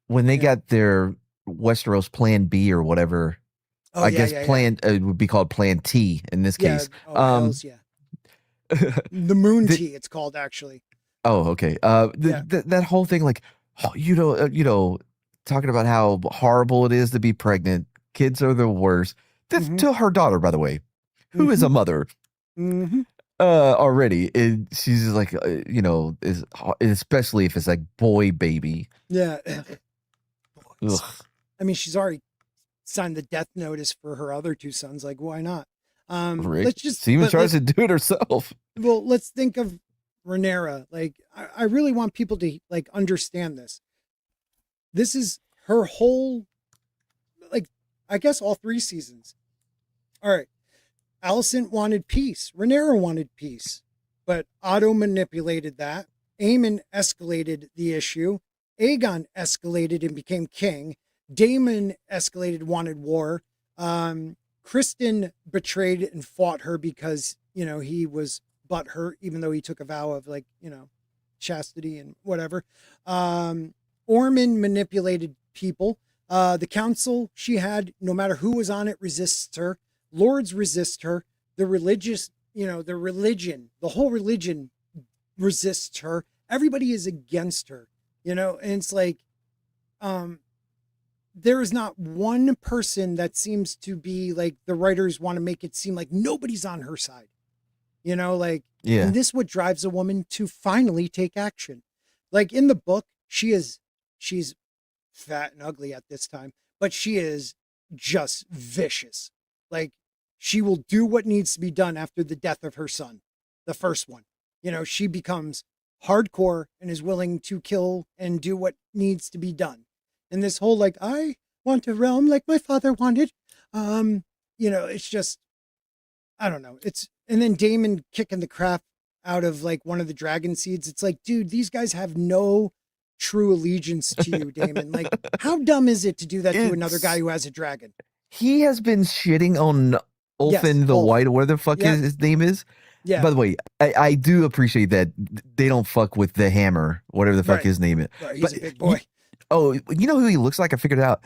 when they got their Westeros Plan B or whatever, I guess it would be called Plan T in this case. The Moon Tea, it's called actually. Oh, okay. That whole thing, like, talking about how horrible it is to be pregnant. Kids are the worst. To her daughter, by the way, who is a mother already. And she's just like, especially if it's like boy baby. Yeah. I mean, she's already signed the death notice for her other 2 sons. Like, why not? She even tries to do it herself. Well, let's think of Rhaenyra. Like, I really want people to like understand this. This is her whole, like, I guess all 3 seasons. All right. Alicent wanted peace. Rhaenyra wanted peace, but Otto manipulated that. Aemond escalated the issue. Aegon escalated and became king. Daemon escalated, wanted war. Kristen betrayed and fought her because, you know, he was butthurt, even though he took a vow of like, you know, chastity and whatever. Ormond manipulated people. The council she had, no matter who was on it, resists her. Lords resist her. The religious, you know, the whole religion resists her. Everybody is against her, you know, and it's like, there is not one person that seems to be like, the writers want to make it seem like nobody's on her side, you know, like, Yeah. and this what drives a woman to finally take action. Like in the book, she's fat and ugly at this time, but she is just vicious. Like she will do what needs to be done after the death of her son, the first one. You know, she becomes hardcore and is willing to kill and do what needs to be done. And this whole, like, I want a realm like my father wanted. You know, it's just, I don't know. And then Daemon kicking the crap out of like one of the Dragonseeds. It's like, dude, these guys have no true allegiance to you, Daemon. Like, how dumb is it to do that to another guy who has a dragon? He has been shitting on Ulfin the White, or whatever the fuck his name is. Yeah. By the way, I do appreciate that they don't fuck with the hammer, whatever the fuck his name is. Right, he's a big boy. You know who he looks like? I figured it out.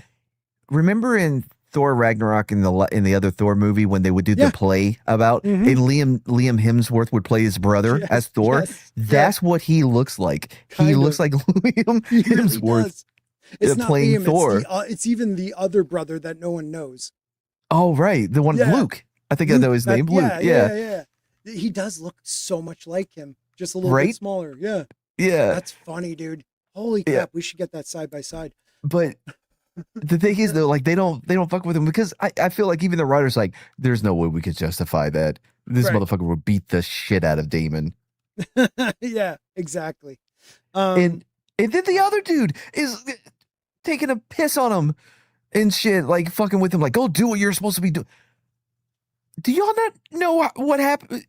Remember in Thor Ragnarok in the other Thor movie when they would do the play about and Liam Hemsworth would play his brother as Thor? Yes, that's what he looks like. He looks like Liam Hemsworth. It's not playing Liam, Thor. It's even the other brother that no one knows. Oh, right. The one, Luke. I think I know his name. Luke. Yeah. He does look so much like him, just a little bit smaller. Yeah. Yeah. That's funny, dude. Holy crap. We should get that side by side. But the thing is though, like they don't fuck with him because I feel like even the writer's like, there's no way we could justify that. This motherfucker would beat the shit out of Daemon. Yeah, exactly. And then the other dude is taking a piss on him and shit, like fucking with him, like, go do what you're supposed to be doing. Do y'all not know what happened?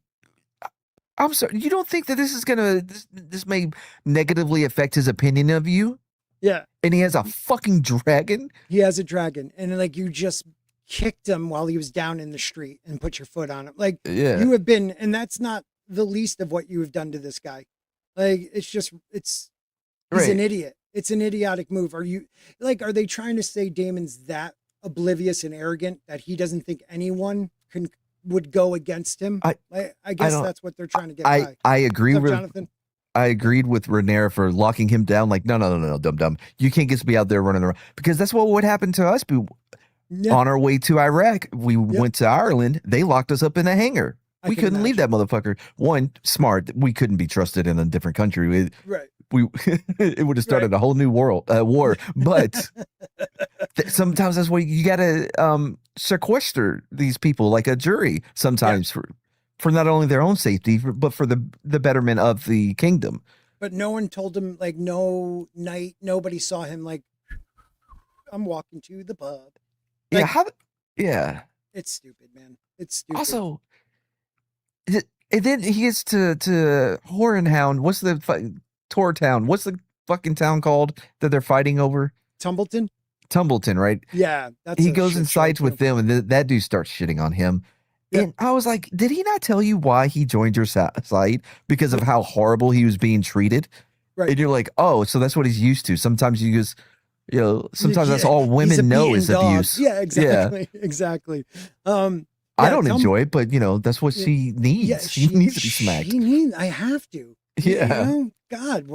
I'm sorry. You don't think that this may negatively affect his opinion of you? Yeah. And he has a fucking dragon? He has a dragon. And like you just kicked him while he was down in the street and put your foot on him. Like you have been, and that's not the least of what you have done to this guy. Like he's an idiot. It's an idiotic move. Are they trying to say Daemon's that oblivious and arrogant that he doesn't think anyone would go against him? I guess that's what they're trying to get by. I agree with Jonathan. I agreed with Rhaenyra for locking him down. Like, no, dumb. You can't just be out there running around, because that's what would happen to us. On our way to Iraq, we went to Ireland. They locked us up in a hangar. We couldn't leave that motherfucker. One, smart. We couldn't be trusted in a different country. It would have started a whole new war. But sometimes that's why you gotta sequester these people like a jury. Sometimes for not only their own safety, but for the betterment of the kingdom. But no one told him, like, no night. Nobody saw him like, I'm walking to the pub. Like, it's stupid, man. It's stupid. Also, and then he gets to Horenhound. What's the Tor town? What's the fucking town called that they're fighting over? Tumbleton, right? Yeah. He goes and sides with them, and that dude starts shitting on him. Yeah. And I was like, did he not tell you why he joined your side? Because of how horrible he was being treated? Right. And you're like, oh, so that's what he's used to. Sometimes sometimes that's all women know is abuse. Yeah, exactly. Yeah. Exactly. I don't enjoy it, but that's what she needs. Yeah, she needs to be smacked. I have to. Yeah. God,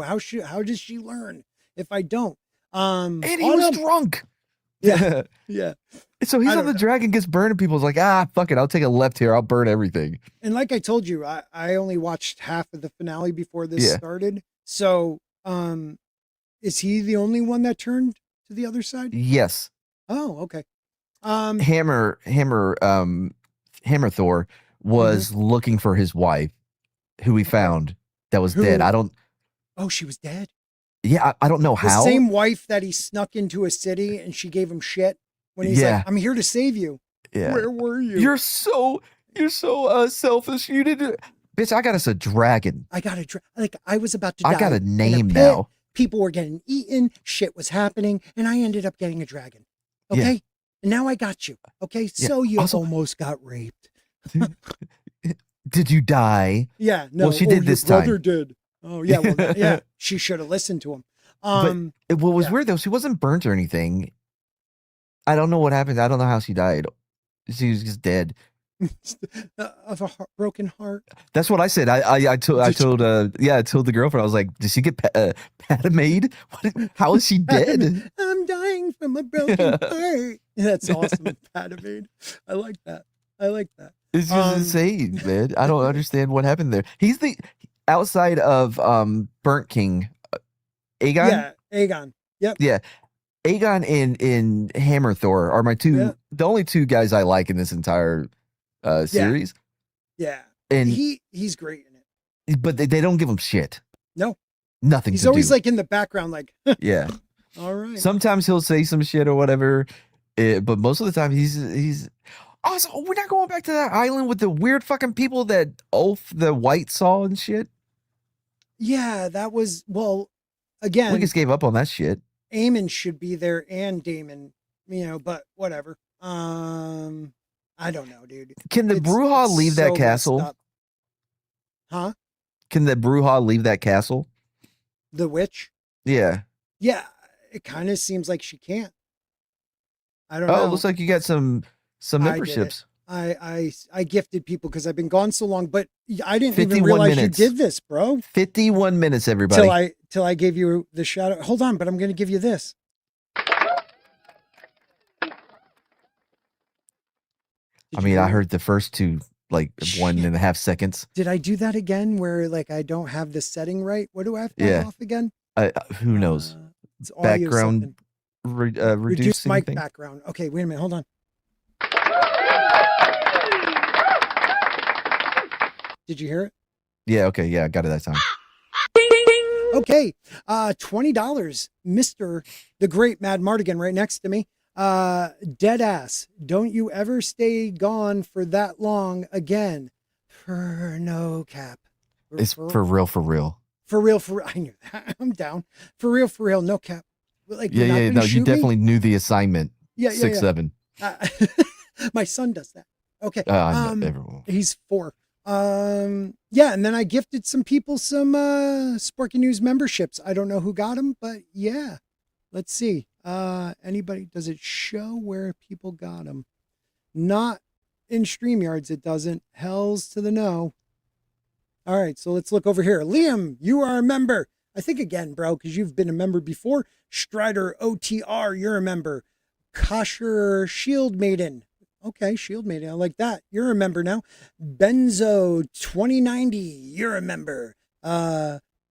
how does she learn if I don't? And he was drunk. Yeah. Yeah. So he's on the dragon, gets burned, and people's like, fuck it, I'll take a left here. I'll burn everything. And like I told you, I only watched half of the finale before this started. So, is he the only one that turned to the other side? Yes. Oh, okay. Hammer Thor was looking for his wife, who he found that was dead. Oh, she was dead? Yeah, I don't know how. The same wife that he snuck into a city and she gave him shit when he's like, I'm here to save you. Yeah. Where were you? You're so selfish. You didn't. Bitch, I got us a dragon. I got I was about to die. I got a name now. People were getting eaten. Shit was happening. And I ended up getting a dragon. Okay? And now I got you. Okay. Yeah. So you Also- almost got raped. Did you die? Yeah. No. Well, she did this your brother time. did. Oh yeah. Well, yeah. She should have listened to him. But what was yeah. weird though, she wasn't burnt or anything. I don't know what happened. I don't know how she died. She was just dead. Of a broken heart. That's what I said. I told the girlfriend. I was like, did she get patamade? How is she dead? I'm dying from a broken heart. That's awesome. Patamade. I like that. It's just insane, man. I don't understand what happened there. He's the outside of Burnt King, Aegon. Yeah, Aegon. Yep. Yeah, Aegon and Hammer Thor are my the only two guys I like in this entire series. Yeah. And he's great in it. But they don't give him shit. No. Nothing. He's always like in the background, like yeah. All right. Sometimes he'll say some shit or whatever, but most of the time he's. Also, we're not going back to that island with the weird fucking people that Ulf the White saw and shit. Yeah, that was again. We just gave up on that shit. Aemond should be there and Daemon, but whatever. I don't know, dude. Can the Bruja leave that castle? Huh? Can the Bruja leave that castle? The witch? Yeah. Yeah, it kind of seems like she can't. I don't know. Oh, it looks like you got some memberships. I gifted people because I've been gone so long, but I didn't even realize you did this, bro. 51 minutes, everybody. Till I gave you the shout out. Hold on, but I'm going to give you this. I heard the first two, like 1.5 seconds. Did I do that again where like I don't have the setting right? What do I have to have off again? Who knows? It's background reduce mic thing. Background. Okay, wait a minute. Hold on. Did you hear it? Yeah, okay. Yeah, I got it that time. Okay. $20. Mr. the Great Mad Mardigan right next to me. Dead ass. Don't you ever stay gone for that long again. For no cap. It's for real. For real. I knew that. I'm down. For real. No cap. Like, no, you definitely knew the assignment. Yeah. 6'7". My son does that. Okay. Everyone. He's 4. Yeah, and then I gifted some people some Sporky News memberships. I don't know who got them, but yeah. Let's see. Anybody, does it show where people got them? Not in StreamYards, it doesn't. Hells to the no. All right, so let's look over here. Liam, you are a member. I think again, bro, because you've been a member before. Strider OTR, you're a member. Kosher Shield Maiden. Okay, Shield Maiden, I like that. You're a member now. Benzo 2090, you're a member.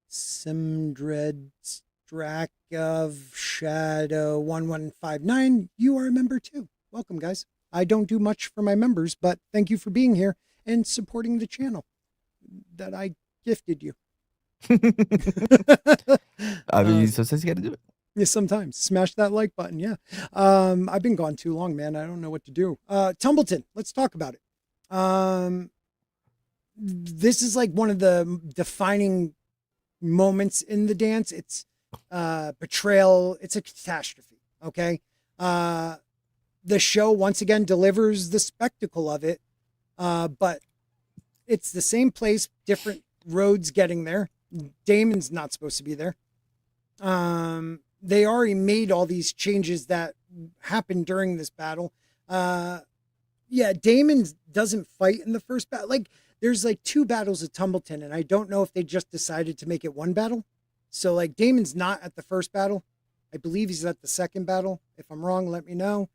Simdred Strack of Shadow 1159, you are a member too. Welcome, guys. I don't do much for my members, but thank you for being here and supporting the channel that I gifted you. Sometimes you got to do it. Yeah, sometimes. Smash that like button. Yeah. I've been gone too long, man. I don't know what to do. Tumbleton, let's talk about it. This is like one of the defining moments in the dance. It's betrayal. It's a catastrophe. Okay. The show once again delivers the spectacle of it. But it's the same place, different roads getting there. Daemon's not supposed to be there. They already made all these changes that happened during this battle. Yeah, Daemon doesn't fight in the first battle. Like, there's like 2 battles of Tumbleton, and I don't know if they just decided to make it one battle. So, like, Daemon's not at the first battle. I believe he's at the second battle. If I'm wrong, let me know.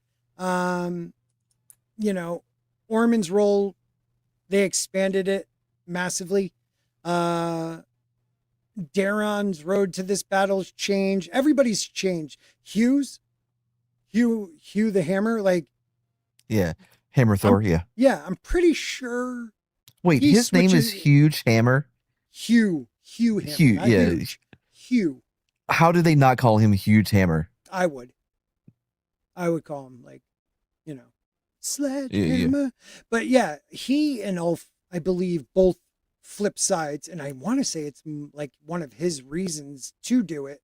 Ormond's role, they expanded it massively. Daeron's road to this battle's changed. Everybody's changed. Hugh the Hammer, like, yeah, Hammer Thor. Yeah, I'm pretty sure. Wait, his name is Huge Hammer. Hugh Hammer. Hugh, yeah. Huge. Hugh. How do they not call him Huge Hammer? I would call him Sledgehammer. Yeah. But yeah, he and Ulf, I believe, both flip sides, and I want to say it's like one of his reasons to do it.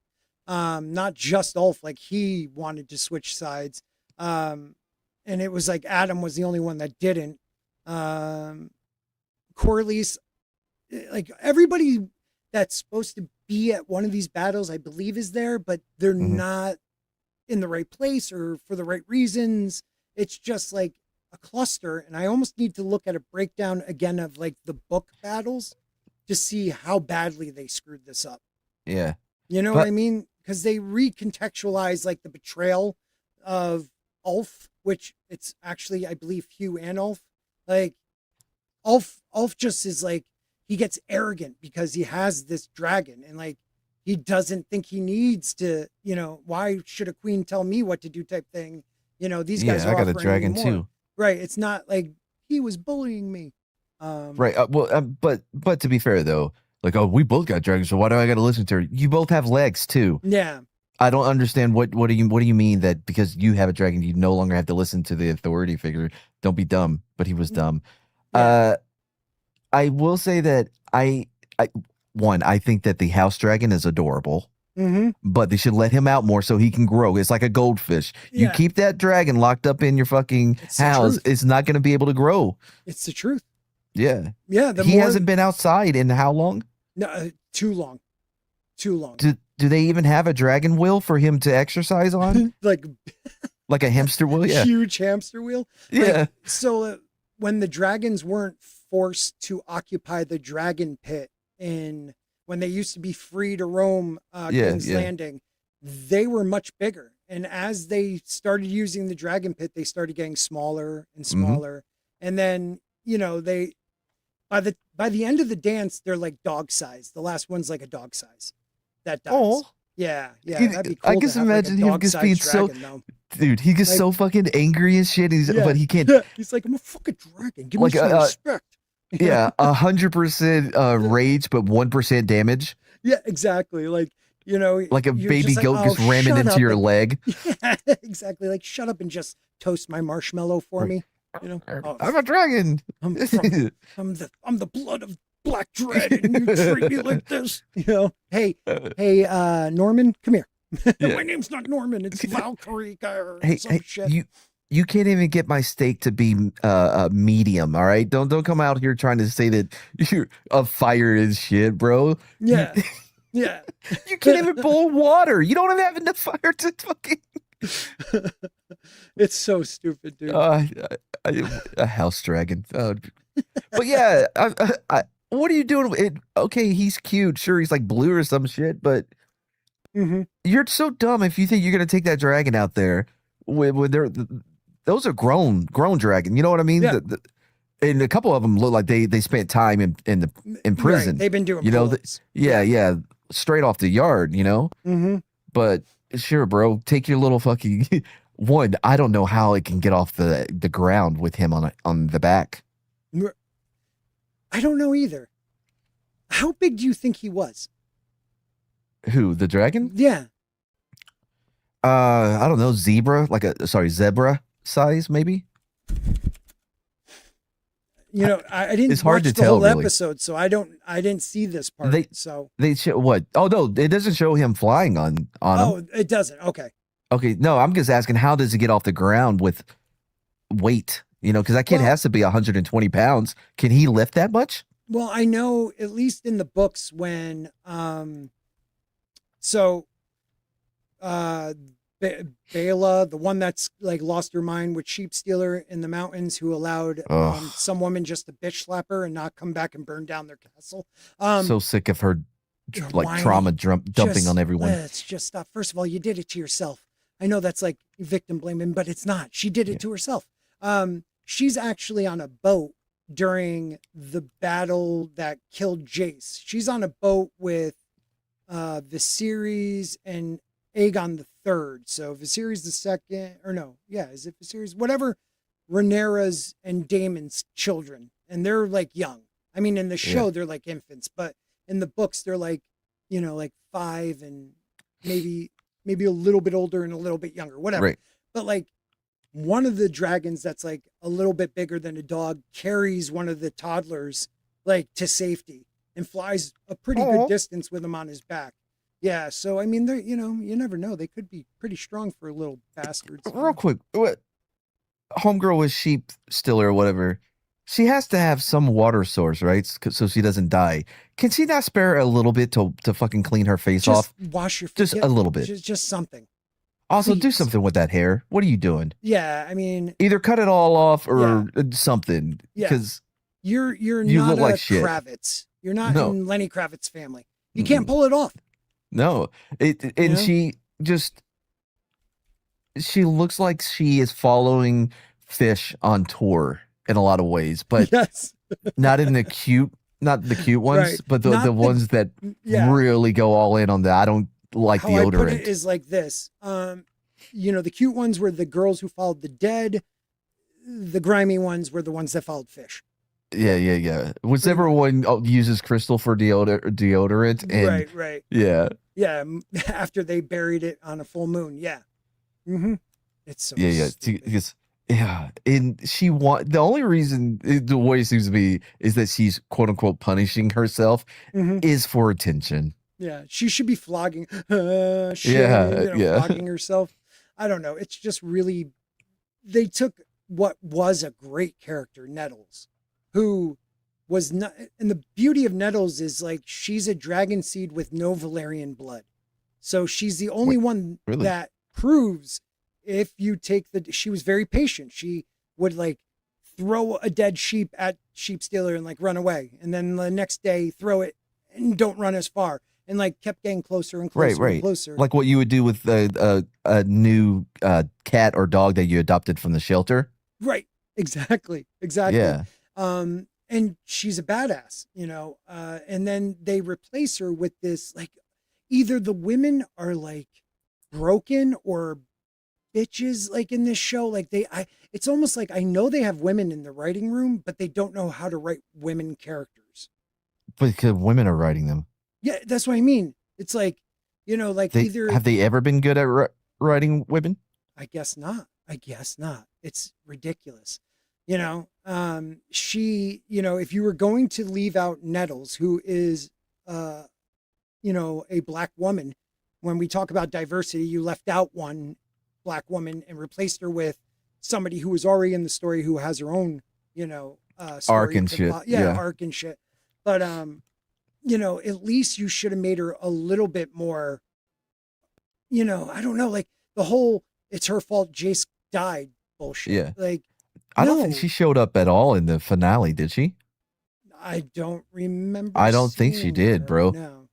Not just Ulf, like he wanted to switch sides. and it was like Adam was the only one that didn't. Um, Corlys, like everybody that's supposed to be at one of these battles, I believe is there, but they're Mhm. not in the right place or for the right reasons. It's just like a cluster. And I almost need to look at a breakdown again of like the book battles to see how badly they screwed this up. Yeah. You know what But I mean? Because they recontextualize like the betrayal of Ulf, which it's actually, I believe, Hugh and Ulf. Like Ulf just is like, he gets arrogant because he has this dragon and like he doesn't think he needs to, why should a queen tell me what to do type thing? These guys yeah, are I got a offering dragon me more. too. Right. It's not like he was bullying me. Right. But to be fair though, like, oh, we both got dragons, so why do I got to listen to her? You both have legs too. Yeah. I don't understand what do you mean that because you have a dragon, you no longer have to listen to the authority figure? Don't be dumb. But he was dumb. Yeah. I will say that I think that the house dragon is adorable. Mm-hmm. But they should let him out more so he can grow. It's like a goldfish. You Yeah. keep that dragon locked up in your fucking It's the house, truth. it's not going to be able to grow. It's the truth. Yeah. Yeah. He hasn't been outside in how long? No, too long. Too long. Do they even have a dragon wheel for him to exercise on? Like Like a hamster wheel? Yeah. huge hamster wheel. Yeah. So when the dragons weren't forced to occupy the dragon pit when they used to be free to roam King's Landing, they were much bigger. And as they started using the dragon pit, they started getting smaller and smaller. And then, they by the end of the dance, they're like dog size. The last one's like a dog size. That dies. Oh. Yeah, that'd be cool. I just imagine him just being dragon, dude, he gets so fucking angry and shit. But he can't. He's like, I'm a fucking dragon. Give Like, me some respect. Yeah, 100% rage, but 1% damage. Yeah, exactly. Like, like a you're baby just goat just ramming shut into up your and- leg. Yeah, exactly. Like, shut up and just toast my marshmallow for me. I'm a dragon. I'm the blood of Black Dread, and you treat me like this. Hey, Norman, come here. Yeah. My name's not Norman. It's Valkyrie or Hey, some shit. you can't even get my steak to be medium. All right, don't come out here trying to say that you're a fire is shit, bro. Yeah, yeah. You can't even boil water. You don't even have enough fire to fucking. It's so stupid, dude. A house dragon. But yeah, what are you doing? Okay, he's cute. Sure, he's like blue or some shit, but you're so dumb if you think you're gonna take that dragon out there when they're those are grown dragon. You know what I mean? Yeah. And a couple of them look like they spent time in prison. Right. They've been doing yeah, straight off the yard. But sure, bro, take your little fucking one. I don't know how it can get off the ground with him on the back. I don't know either. How big do you think he was? Who, the dragon? Yeah. I don't know, zebra size maybe. I didn't It's hard watch to the tell, whole really. episode, so I didn't see this part. They show what? Oh no, it doesn't show him flying on him. Oh, it doesn't. Okay. No, I'm just asking, how does he get off the ground with weight? Because that kid has to be 120 pounds. Can he lift that much? Well, I know at least in the books when Bela, the one that's like lost her mind with Sheep Stealer in the mountains, who allowed some woman just to bitch slap her and not come back and burn down their castle. So sick of her whiny, trauma dumping on everyone. Let's just stop. First of all, you did it to yourself. I know that's like victim blaming, but it's not. She did it to herself. She's actually on a boat during the battle that killed Jace. She's on a boat with Viserys and Aegon the Third. So Viserys the Second, or no, yeah, is it Viserys? Whatever, Rhaenyra's and Daemon's children, and they're like young. I mean, in the show they're like infants, but in the books they're like, like 5 and maybe a little bit older and a little bit younger, whatever. Right. But like one of the dragons that's like a little bit bigger than a dog carries one of the toddlers like to safety and flies a pretty good distance with him on his back. Yeah, so I mean, they're you never know. They could be pretty strong for little bastards. Real quick, homegirl was sheep stiller or whatever. She has to have some water source, right? So she doesn't die. Can she not spare a little bit to fucking clean her face Just off? wash your Just a little bit. Just something. Also, do Please. something with that hair. What are you doing? Yeah, I mean, Either cut it all off or something. Yeah. Because you're you not look a like shit. Kravitz. You're not No. in Lenny Kravitz's family. You can't pull it off. No. And she just, she looks like she is following fish on tour in a lot of ways, but Yes. not in the cute, not the cute ones, Right. but Not the ones that really go all in on that. I don't like How deodorant. I put it is like this. The cute ones were the girls who followed the dead. The grimy ones were the ones that followed fish. Yeah. Whichever one uses crystal for deodorant. And, Right. Yeah. After they buried it on a full moon. Yeah. Mm-hmm. It's so Because and the only reason the way it seems to be is that she's quote unquote punishing herself is for attention. Yeah, she should be flogging. Flogging herself. I don't know. It's just really, they took what was a great character, Nettles, who was not, and the beauty of Nettles is like she's a dragon seed with no Valyrian blood, so she's the only one that proves if you take she was very patient. She would like throw a dead sheep at sheep stealer and like run away, and then the next day throw it and don't run as far. And like kept getting closer and closer and closer. Like what you would do with a new cat or dog that you adopted from the shelter. Right. Exactly. Yeah. And she's a badass, and then they replace her with this, like, either the women are like broken or bitches, like in this show. Like it's almost like I know they have women in the writing room, but they don't know how to write women characters. Because women are writing them. Yeah, that's what I mean. It's like, have they ever been good at writing women? I guess not. It's ridiculous. She, if you were going to leave out Nettles, who is, a black woman, when we talk about diversity, you left out one black woman and replaced her with somebody who was already in the story who has her own, arc and shit. Arc and shit. But, at least you should have made her a little bit more, I don't know, like the whole, it's her fault Jace died bullshit. Yeah. Like, I don't think she showed up at all in the finale, did she? I don't remember. I don't think she did, bro. No.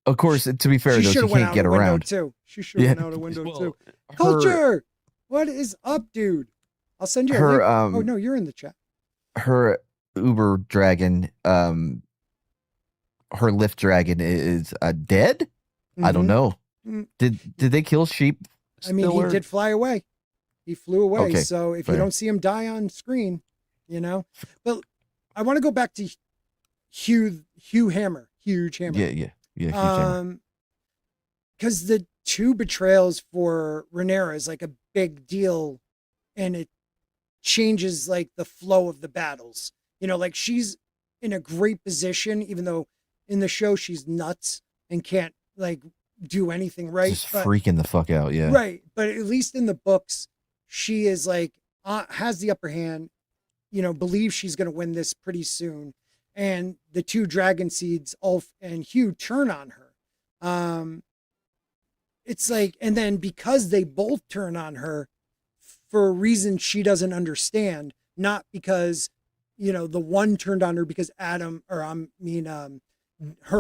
Of course, to be fair, though, she can't get around. She should have went out a window too. Culture! What is up, dude? I'll send you a link. Oh, no, you're in the chat. Her Uber dragon, her lift dragon is dead? I don't know. Did they kill sheep? I mean, he did fly away. He flew away. Okay, so if you don't see him die on screen, But I want to go back to Hugh Hammer. Huge Hammer. Yeah. Huge Hammer. Because the two betrayals for Rhaenyra is like a big deal, and it changes like the flow of the battles. Like she's in a great position, even though in the show she's nuts and can't like do anything right. Just freaking the fuck out, yeah. Right. But at least in the books, she is like, has the upper hand, believes she's going to win this pretty soon. And the two Dragonseeds, Ulf and Hugh, turn on her. It's like, and then because they both turn on her for a reason she doesn't understand, not because, the one turned on her because her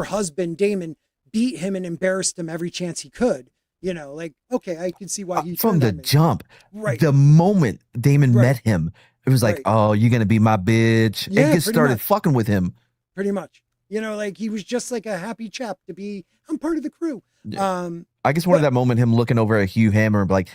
husband, Daemon, beat him and embarrassed him every chance he could. Like, okay, I can see why he from the jump. Right. The moment Daemon met him, it was like, oh, you're going to be my bitch. Yeah, and just started fucking with him. Pretty much. Like he was just like a happy chap to be, I'm part of the crew. Yeah. I just wanted that moment, him looking over at Hugh Hammer and be like,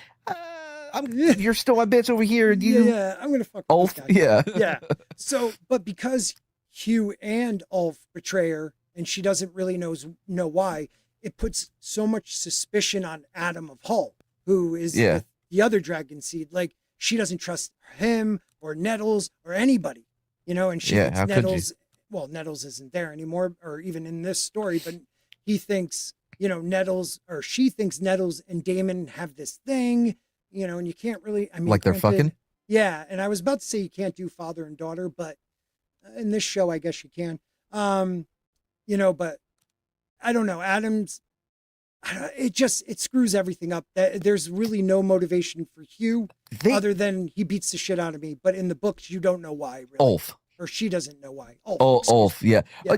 you're still my bitch over here. I'm going to fuck Ulf. This guy. Yeah. So, but because Hugh and Ulf betray her and she doesn't really know why, it puts so much suspicion on Adam of Hull, who is the other dragon seed. Like she doesn't trust him or Nettles or anybody, and she thinks Nettles, well, Nettles isn't there anymore, or even in this story, but he thinks, Nettles, or she thinks Nettles and Daemon have this thing, and you can't really, like they're fucking? Yeah, and I was about to say you can't do father and daughter, but in this show, I guess you can. Um, but I don't know. Adams, it screws everything up. There's really no motivation for Hugh They other than he beats the shit out of me. But in the books, you don't know why, really, Ulf. or she doesn't know why. Ulf, yeah. Yeah.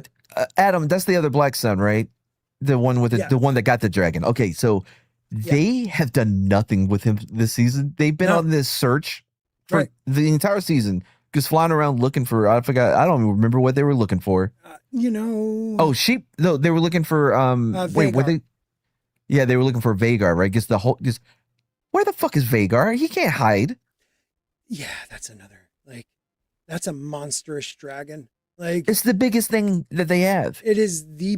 Adam, that's the other black son, right? The one with Yeah. the one that got the dragon. Okay, so they have done nothing with him this season. They've been on this search for Right. the entire season, just flying around looking for. I forgot. I don't even remember what they were looking for. Oh, sheep. No, they were looking for. Wait, were Vhagar. they? Yeah, they were looking for Vhagar, right? Just where the fuck is Vhagar? He can't hide. Yeah, that's another, that's a monstrous dragon. Like, It's the biggest thing that they have. it is the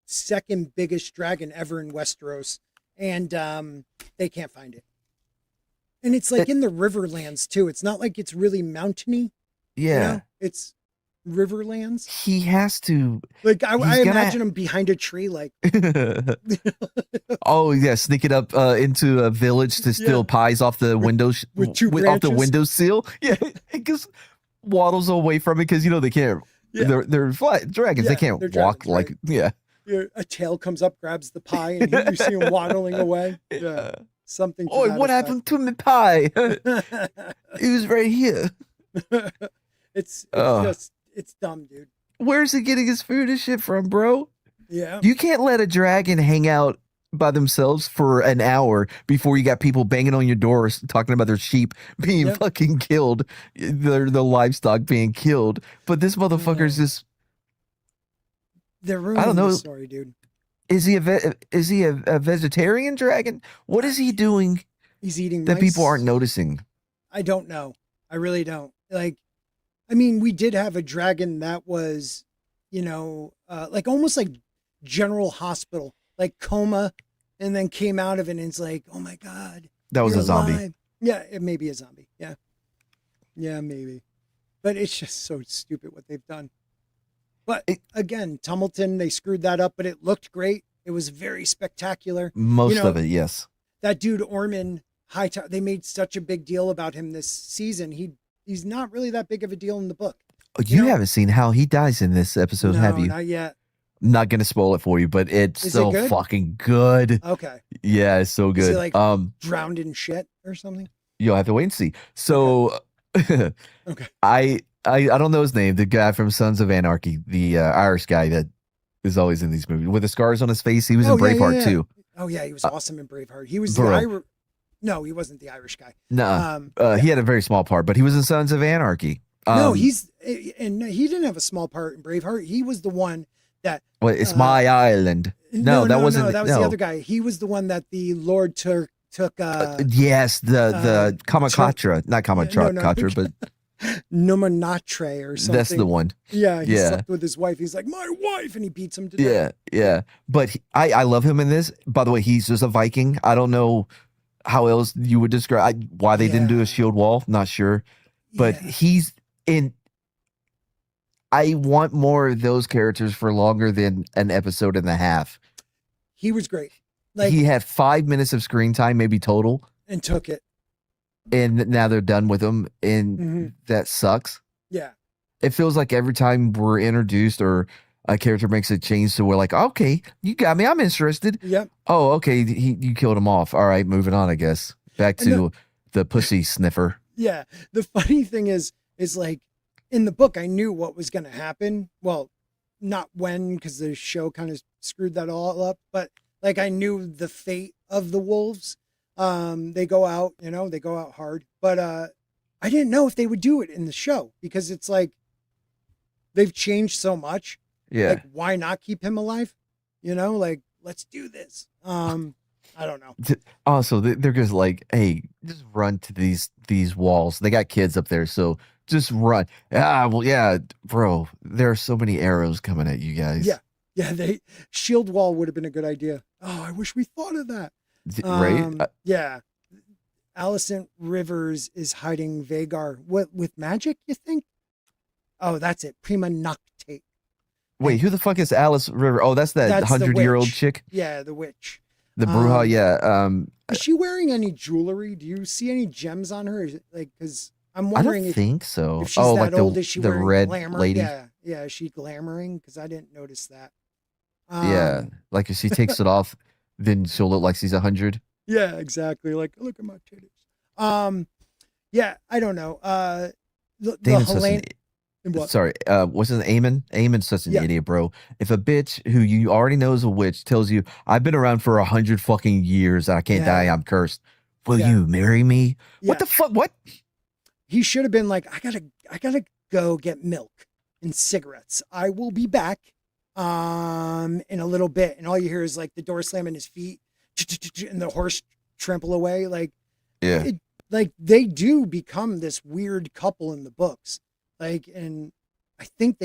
second biggest dragon ever in Westeros, and they can't find it. And it's like in the Riverlands too. It's not like it's really mountainy. Yeah, It's Riverlands. he has to. Like I He's gonna- imagine him behind a tree, like Oh yeah, sneaking up into a village to steal pies off the window with two off the branches. window sill. Yeah, it just waddles away from it because they can't. Yeah. They're dragons. Yeah, they can't they're walk dragons, a tail comes up, grabs the pie, and you see him waddling away. Yeah, something. Oh, what happened to my pie? It was right here. It's dumb, dude. Where's he getting his food and shit from, bro? Yeah. You can't let a dragon hang out by themselves for an hour before you got people banging on your doors talking about their sheep being fucking killed, the livestock being killed. But this motherfucker's just. They're ruining I don't know. the story, dude. Is he a vegetarian dragon? What is he doing He's eating that mice. people aren't noticing? I don't know. I really don't. We did have a dragon that was, almost like General Hospital, like coma, and then came out of it and it's like, oh my God. That was you're a zombie. alive. Yeah, it may be a zombie. Yeah. Yeah, maybe. But it's just so stupid what they've done. But again, Tumbleton, they screwed that up, but it looked great. It was very spectacular. Most of it, yes. That dude Ormond Hightower, they made such a big deal about him this season. He's not really that big of a deal in the book. You haven't seen how he dies in this episode, No, have you? not yet. Not gonna spoil it for you, but it's Is so it good? fucking good. Okay. Yeah, it's so Is good. he drowned in shit or something? You'll have to wait and see. So, Okay. I don't know his name. The guy from Sons of Anarchy, the Irish guy that is always in these movies with the scars on his face. He was in Braveheart too. Oh yeah, he was awesome in Braveheart. He was bro. the Irish. No, he wasn't the Irish guy. Nah, he had a very small part, but he was in Sons of Anarchy. No, he didn't have a small part in Braveheart. He was the one that. Well, it's my island. No, that wasn't. No, that was the other guy. He was the one that the Lord took. Yes, the Kamakatra, not Kamakatra, but Nomanatre or something. that's the one. Yeah, he slept with his wife. He's like, my wife, and he beats him to death. Yeah. But I love him in this. By the way, he's just a Viking. I don't know how else you would describe why they didn't do a shield wall. Not sure, but he's in. I want more of those characters for longer than an episode and a half. He was great. He had 5 minutes of screen time, maybe total, and took it. And now they're done with him, and that sucks. Yeah. It feels like every time we're introduced or a character makes a change, so we're like, okay, you got me, I'm interested. Yep. Oh, okay, you killed him off. All right, moving on, I guess. Back to the pussy sniffer. Yeah. The funny thing is like in the book, I knew what was going to happen. Well, not when, because the show kind of screwed that all up, but like I knew the fate of the wolves. They go out, they go out hard, but I didn't know if they would do it in the show because it's like they've changed so much. Yeah. Like, why not keep him alive? Like, let's do this. I don't know. Also, they're just like, hey, just run to these walls. They got kids up there, so just run. Well, yeah, bro. There are so many arrows coming at you guys. Yeah. Shield wall would have been a good idea. Oh, I wish we thought of that. Right? Yeah. Alicent Rivers is hiding Vhagar. What, with magic, you think? Oh, that's it. Prima Noctate. Wait, who the fuck is Alice River? Oh, that's that 100-year-old chick. Yeah, the witch. The Bruja, yeah. Is she wearing any jewelry? Do you see any gems on her? Is it like, because I'm I don't wondering think so. if she's that Like old. Is she the wearing red glamour? lady. Yeah. Is she glamoring? Because I didn't notice that. Yeah, like if she takes it off, then she'll look like she's 100. Yeah, exactly. Like, look at my titties. Yeah, I don't know. The Damon's such Helaena. an sorry. What's his name? Aemond? Aemond's such an Yeah. idiot, bro. If a bitch who you already know is a witch tells you, "I've been around for 100 fucking years, I can't die, I'm cursed. Will you marry me?" What the fuck? What? He should have been like, I gotta go get milk and cigarettes. I will be back in a little bit. And all you hear is like the door slamming his feet and the horse trample away. Like, Yeah. Like they do become this weird couple in the books. Like, and I think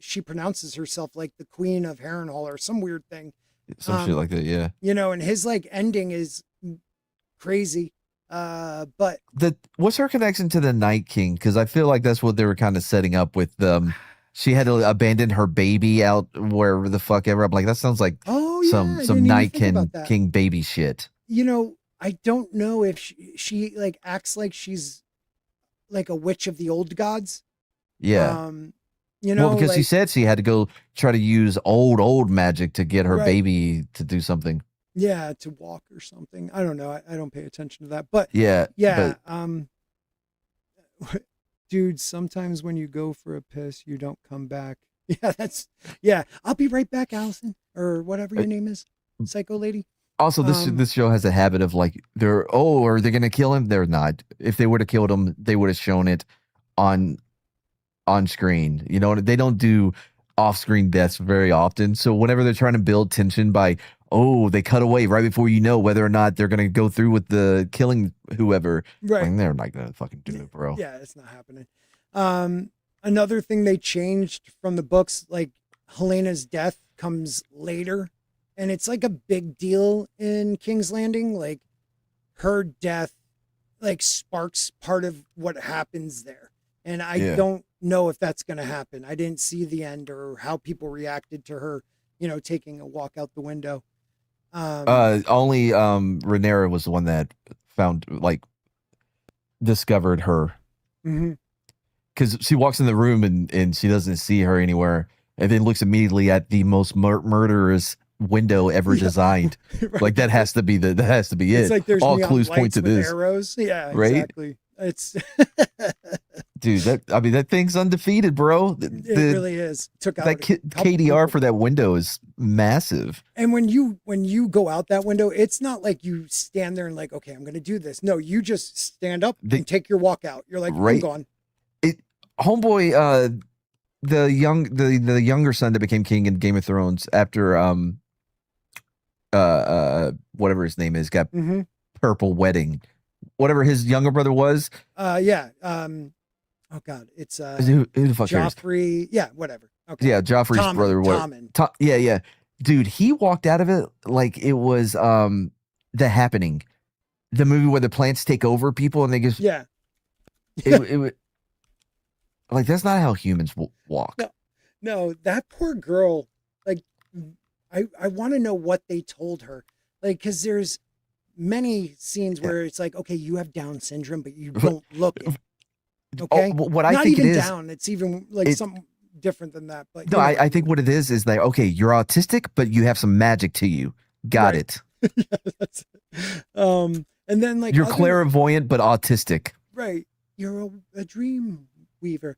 she pronounces herself like the Queen of Harrenhal or some weird thing. Some shit like that, yeah. You know, and his like ending is crazy. But what's her connection to the Night King? Because I feel like that's what they were kind of setting up with. She had to abandon her baby out wherever the fuck ever. I'm like, that sounds like some Night King baby shit. You know, I don't know if she like acts like she's like a witch of the old gods. Yeah. You know, well, because like, she said she had to go try to use old magic to get her baby to do something. Yeah, to walk or something. I don't know. I don't pay attention to that. But yeah. Dude, sometimes when you go for a piss, you don't come back. Yeah, I'll be right back, Alicent, or whatever your name is, psycho lady. Also, this show has a habit of like, are they gonna kill him? They're not. If they would have killed him, they would have shown it on screen. You know, they don't do off-screen deaths very often. So whenever they're trying to build tension by, they cut away right before you know whether or not they're gonna go through with the killing whoever. Right. Like, they're not gonna fucking do it, bro. Yeah, it's not happening. Another thing they changed from the books, like Helena's death comes later. And it's like a big deal in King's Landing. Like her death, like sparks part of what happens there. And I don't know if that's going to happen. I didn't see the end or how people reacted to her, you know, taking a walk out the window. Only Rhaenyra was the one that discovered her. Because she walks in the room and she doesn't see her anywhere, and then looks immediately at the most murderous window ever designed. Right. Like that has to be it. It's like there's all clues point to this. Arrows. Yeah, right? Exactly. It's dude, that thing's undefeated, bro. It really is. Took out that KDR for that window is massive. And when you go out that window, it's not like you stand there and like, okay, I'm gonna do this. No, you just stand up and take your walk out. You're like, I'm gone. Homeboy, the younger son that became king in Game of Thrones after whatever his name is got purple wedding. Whatever his younger brother was. Oh God, it's who the fuck Joffrey. cares? Yeah, whatever. Okay. Yeah, Joffrey's brother. Yeah. Dude, he walked out of it like it was The Happening, the movie where the plants take over people and they just it like that's not how humans walk. No, that poor girl. Like, I want to know what they told her. Like, because there's many scenes where it's like, okay, you have Down syndrome, but you don't look it. Okay, what I think it is, Down. It's even like something different than that. But no, I think what it is like, okay, you're autistic, but you have some magic to you. Got it. That's it. And then like you're clairvoyant but autistic. Right. You're a dream weaver.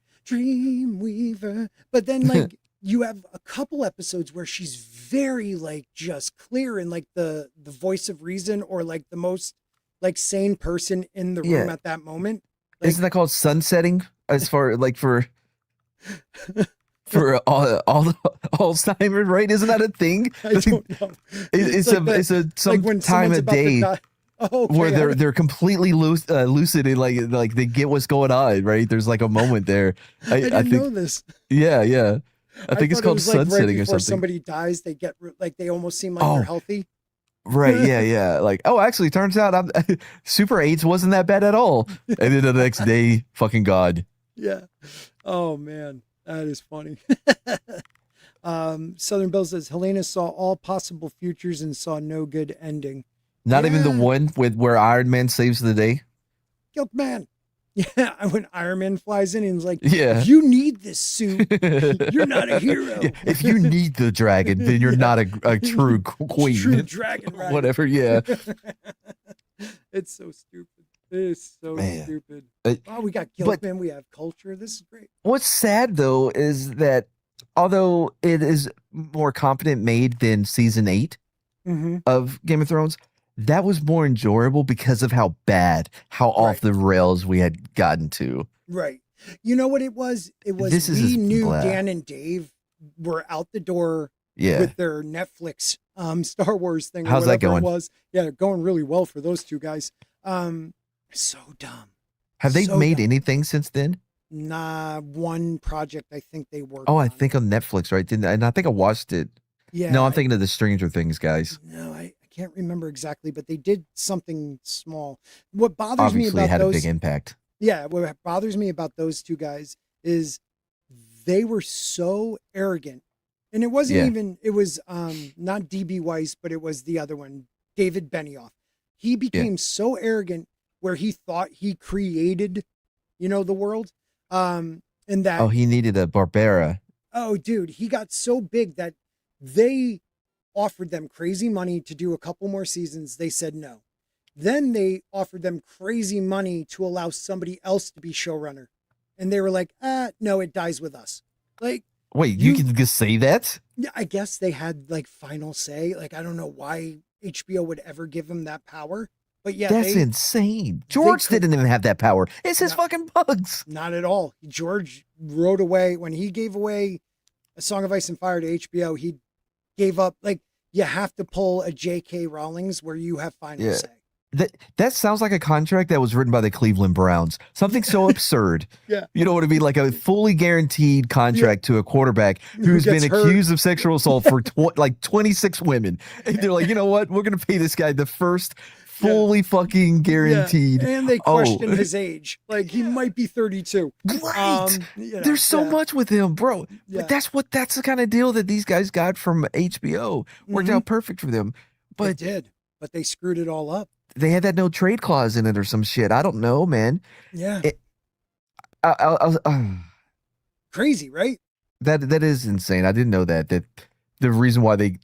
But then like you have a couple episodes where she's very like just clear and like the voice of reason or like the most like sane person in the room at that moment. Like, isn't that called sunsetting? As far like for all the Alzheimer's, right? Isn't that a thing? I don't know. It's some like time of day where they're completely lucid and like they get what's going on, right? There's like a moment there. I didn't know this. Yeah. I think it's called sunsetting or something. Somebody dies, they get like they almost seem like they're healthy. Right, yeah. Like, actually, turns out Super 8s wasn't that bad at all. And then the next day, fucking God. Yeah. Oh man, that is funny. Southern Bill says Helaena saw all possible futures and saw no good ending. Not even the one where Iron Man saves the day. Guilt man. Yeah, when Iron Man flies in and he's like, Yeah. if you need this suit, you're not a hero. Yeah, if you need the dragon, then you're not a true queen. True dragon rider. Whatever, yeah. It's so stupid. It is so Man. stupid. Uh, Oh, we got Gilpin. We have culture. This is great. What's sad though is that although it is more competent made than season 8 Mm-hmm. of Game of Thrones, that was more enjoyable because of how bad, how off the rails we had gotten to. Right. You know what it was? It was This is we just knew blah. Dan and Dave were out the door Yeah. with their Netflix Star Wars thing. Or How's that whatever going? It was. Yeah, going really well for those two guys. So dumb. Have they So made dumb. anything since then? Nah, one project I think they worked Oh, on. I think on Netflix, right? And I think I watched it. Yeah. No, I'm thinking of the Stranger Things guys. No, I can't remember exactly, but they did something small. What bothers Obviously, me about had those, a big impact. yeah, what bothers me about those two guys is they were so arrogant, and it wasn't Yeah. even. It was not DB Weiss, but it was the other one, David Benioff. He became so arrogant where he thought he created, the world, and that. Oh, he needed a Barbera. Oh, dude, he got so big that they offered them crazy money to do a couple more seasons. They said no. Then they offered them crazy money to allow somebody else to be showrunner. And they were like, no, it dies with us. Like, Wait, you can just say that? yeah, I guess they had like final say. Like, I don't know why HBO would ever give them that power. But yeah, That's insane. George didn't even have that power. It's his fucking bugs. Not at all. George wrote away when he gave away A Song of Ice and Fire to HBO. He gave up. Like, you have to pull a J.K. Rowling's where you have final say. That sounds like a contract that was written by the Cleveland Browns. Something so absurd. Yeah. You know what I mean? Like a fully guaranteed contract to a quarterback who's Who been gets hurt. accused of sexual assault for like 26 women. And they're like, you know what? We're going to pay this guy the first fully fucking guaranteed. Yeah. And they question his age. Like, he might be 32. Right. There's so much with him, bro. Yeah. But that's the kind of deal that these guys got from HBO. Worked out perfect for them. But it did. But they screwed it all up. they had that no trade clause in it or some shit. I don't know, man. Yeah. Crazy, right? That is insane. I didn't know that the reason why they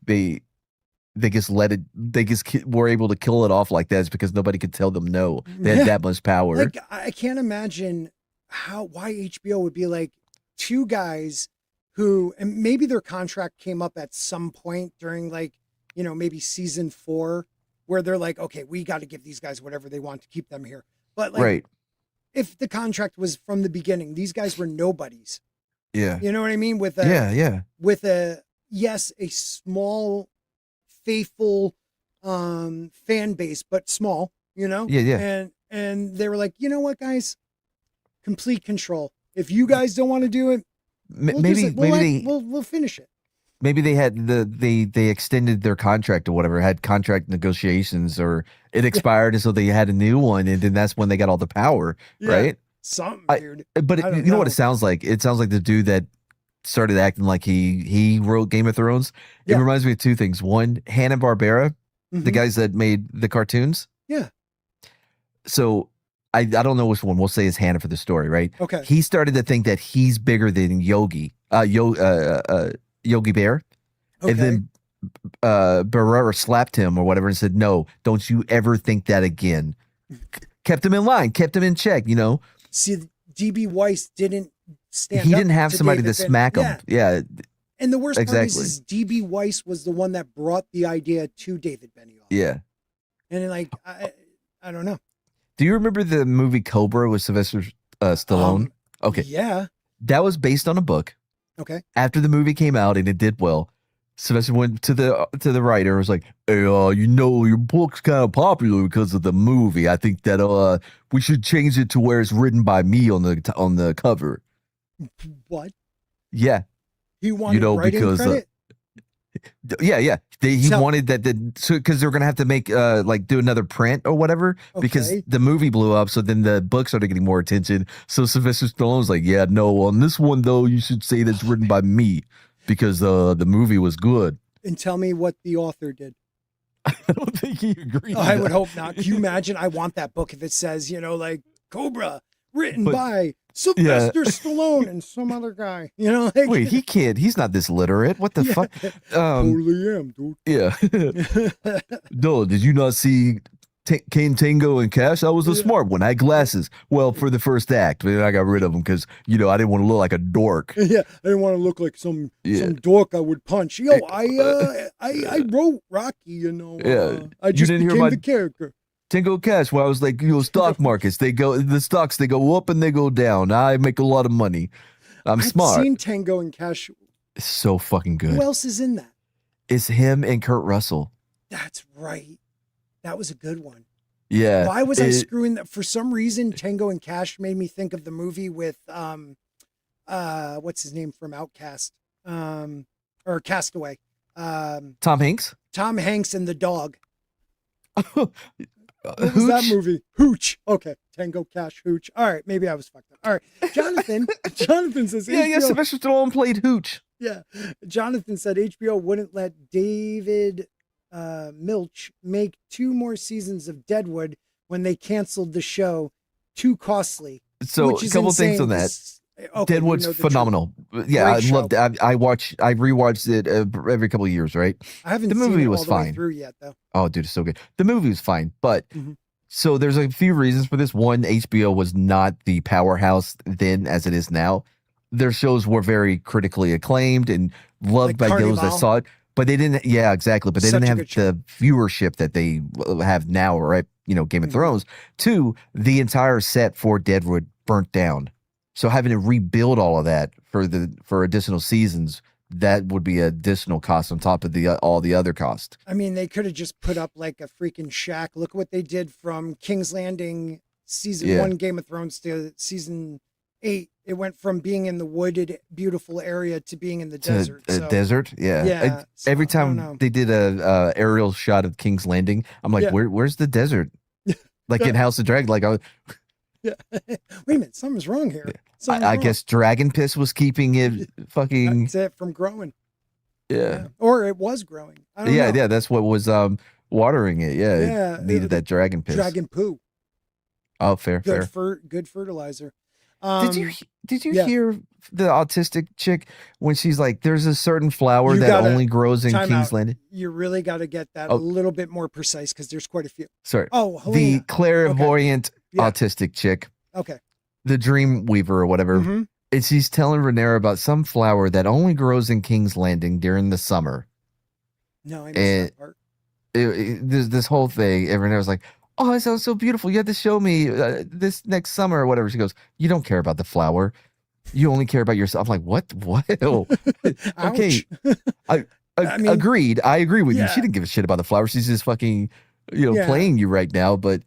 were able to kill it off like that is because nobody could tell them no. They had that much power. Like, I can't imagine why HBO would be like two guys who, and maybe their contract came up at some point during like, maybe season 4, where they're like, okay, we got to give these guys whatever they want to keep them here. But like, right. if the contract was from the beginning, these guys were nobodies. Yeah. You know what I mean? With a small, faithful fan base, but small, Yeah. And they were like, you know what, guys? Complete control. If you guys don't want to do it, we'll finish it. Maybe they had they extended their contract or whatever, had contract negotiations, or it expired, and so they had a new one, and then that's when they got all the power, right? Something weird. But you know what it sounds like? It sounds like the dude that started acting like he wrote Game of Thrones. It reminds me of two things. One, Hanna-Barbera, the guys that made the cartoons. Yeah. So I don't know which one. We'll say it's Hannah for the story, right? Okay. He started to think that he's bigger than Yogi Bear. Okay. And then Barrera slapped him or whatever and said, no, don't you ever think that again. Kept him in line, kept him in check, See, DB Weiss didn't stand He up didn't have to somebody David to smack him. Yeah. And the worst part Exactly. is DB Weiss was the one that brought the idea to David Benioff. Yeah. And like, I don't know. Do you remember the movie Cobra with Sylvester Stallone? Okay. Yeah. That was based on a book. Okay. After the movie came out and it did well, Sylvester went to the writer and was like, hey, your book's kind of popular because of the movie. I think that we should change it to where it's written by me on the cover. What? Yeah. He wanted writing because credit? he wanted that because they're gonna have to make do another print or whatever because the movie blew up, so then the book started getting more attention. So Sylvester Stallone's like, yeah, no, on this one though, you should say that's written by me because the movie was good. And tell me what the author did. I don't think he agreed. I would hope not. Can you imagine? I want that book if it says, like Cobra written But- by Sylvester Stallone and some other guy. You know, like, Wait, he can't. He's not this literate. What the fuck? totally am, dude. Yeah. No, did you not see Kane, Tango, and Cash? I was a smart one. I had glasses. Well, for the first act, but then I got rid of them because I didn't want to look like a dork. Yeah, I didn't want to look like some dork I would punch. Yo, I wrote Rocky. I just didn't hear became the character. Tango Cash, where I was like, stock markets, the stocks, they go up and they go down. I make a lot of money. I'm smart. I've seen Tango and Cash. It's so fucking good. Who else is in that? It's him and Kurt Russell. That's right. That was a good one. Yeah. Why was I screwing that? For some reason, Tango and Cash made me think of the movie with what's his name from Outcast? Or Castaway. Tom Hanks? Tom Hanks and the dog. What was Hooch? that movie? Hooch. Okay. Tango, Cash, Hooch. All right. Maybe I was fucked up. All right. Jonathan says Yeah, Sylvester Stallone played Hooch. Yeah. Jonathan said HBO wouldn't let David Milch make 2 more seasons of Deadwood when they canceled the show. Too costly. So a couple things on that. Okay, Deadwood's phenomenal. Yeah, Great I loved it. I rewatched it every couple of years, right? I haven't The seen movie it was all the way fine. through yet, though. Oh, dude, it's so good. The movie was fine, but Mhm. so there's a few reasons for this. One, HBO was not the powerhouse then as it is now. Their shows were very critically acclaimed and loved Like by those that Carnival. saw it, but they didn't. Yeah, exactly. But they Such didn't a have good show. the viewership that they have now, right? Game of Mhm. Thrones. Two, the entire set for Deadwood burnt down, so having to rebuild all of that for additional seasons, that would be additional cost on top of all the other cost. I mean, they could have just put up like a freaking shack. Look what they did from King's Landing season 1 Game of Thrones to season 8. It went from being in the wooded, beautiful area to being in the desert. A So, desert, yeah. Yeah, so Every I don't time know. they did a aerial shot of King's Landing, I'm like, Yeah. where's the desert? Like in House of Dragon, like yeah. Wait a minute, something's wrong here. Something's I wrong. guess dragon piss was keeping it fucking That's it from growing. yeah. Or it was growing. I don't know. Yeah, that's what was watering it. Yeah, Yeah, it needed that dragon piss. Dragon poo. Oh, fair. Good fertilizer. Did you yeah. hear the autistic chick when she's like, "There's a certain flower You that gotta- only grows in time King's out. Landing"? You really got to get that Oh. a little bit more precise because there's quite a few. Sorry, Oh, the Helaena. clairvoyant Yeah. autistic chick, Okay. the dream weaver or whatever. Mhm. And she's telling Rhaenyra about some flower that only grows in King's Landing during the summer. No, I missed And- that part. This whole thing, and Rhaenyra's like, "Oh, it sounds so beautiful. You have to show me this next summer or whatever." She goes, "You don't care about the flower. You only care about yourself." I'm like, "What? What?" Okay. Ouch. I mean- Agreed. I agree with you. Yeah. She didn't give a shit about the flower. She's just fucking, Yeah. playing you right now. But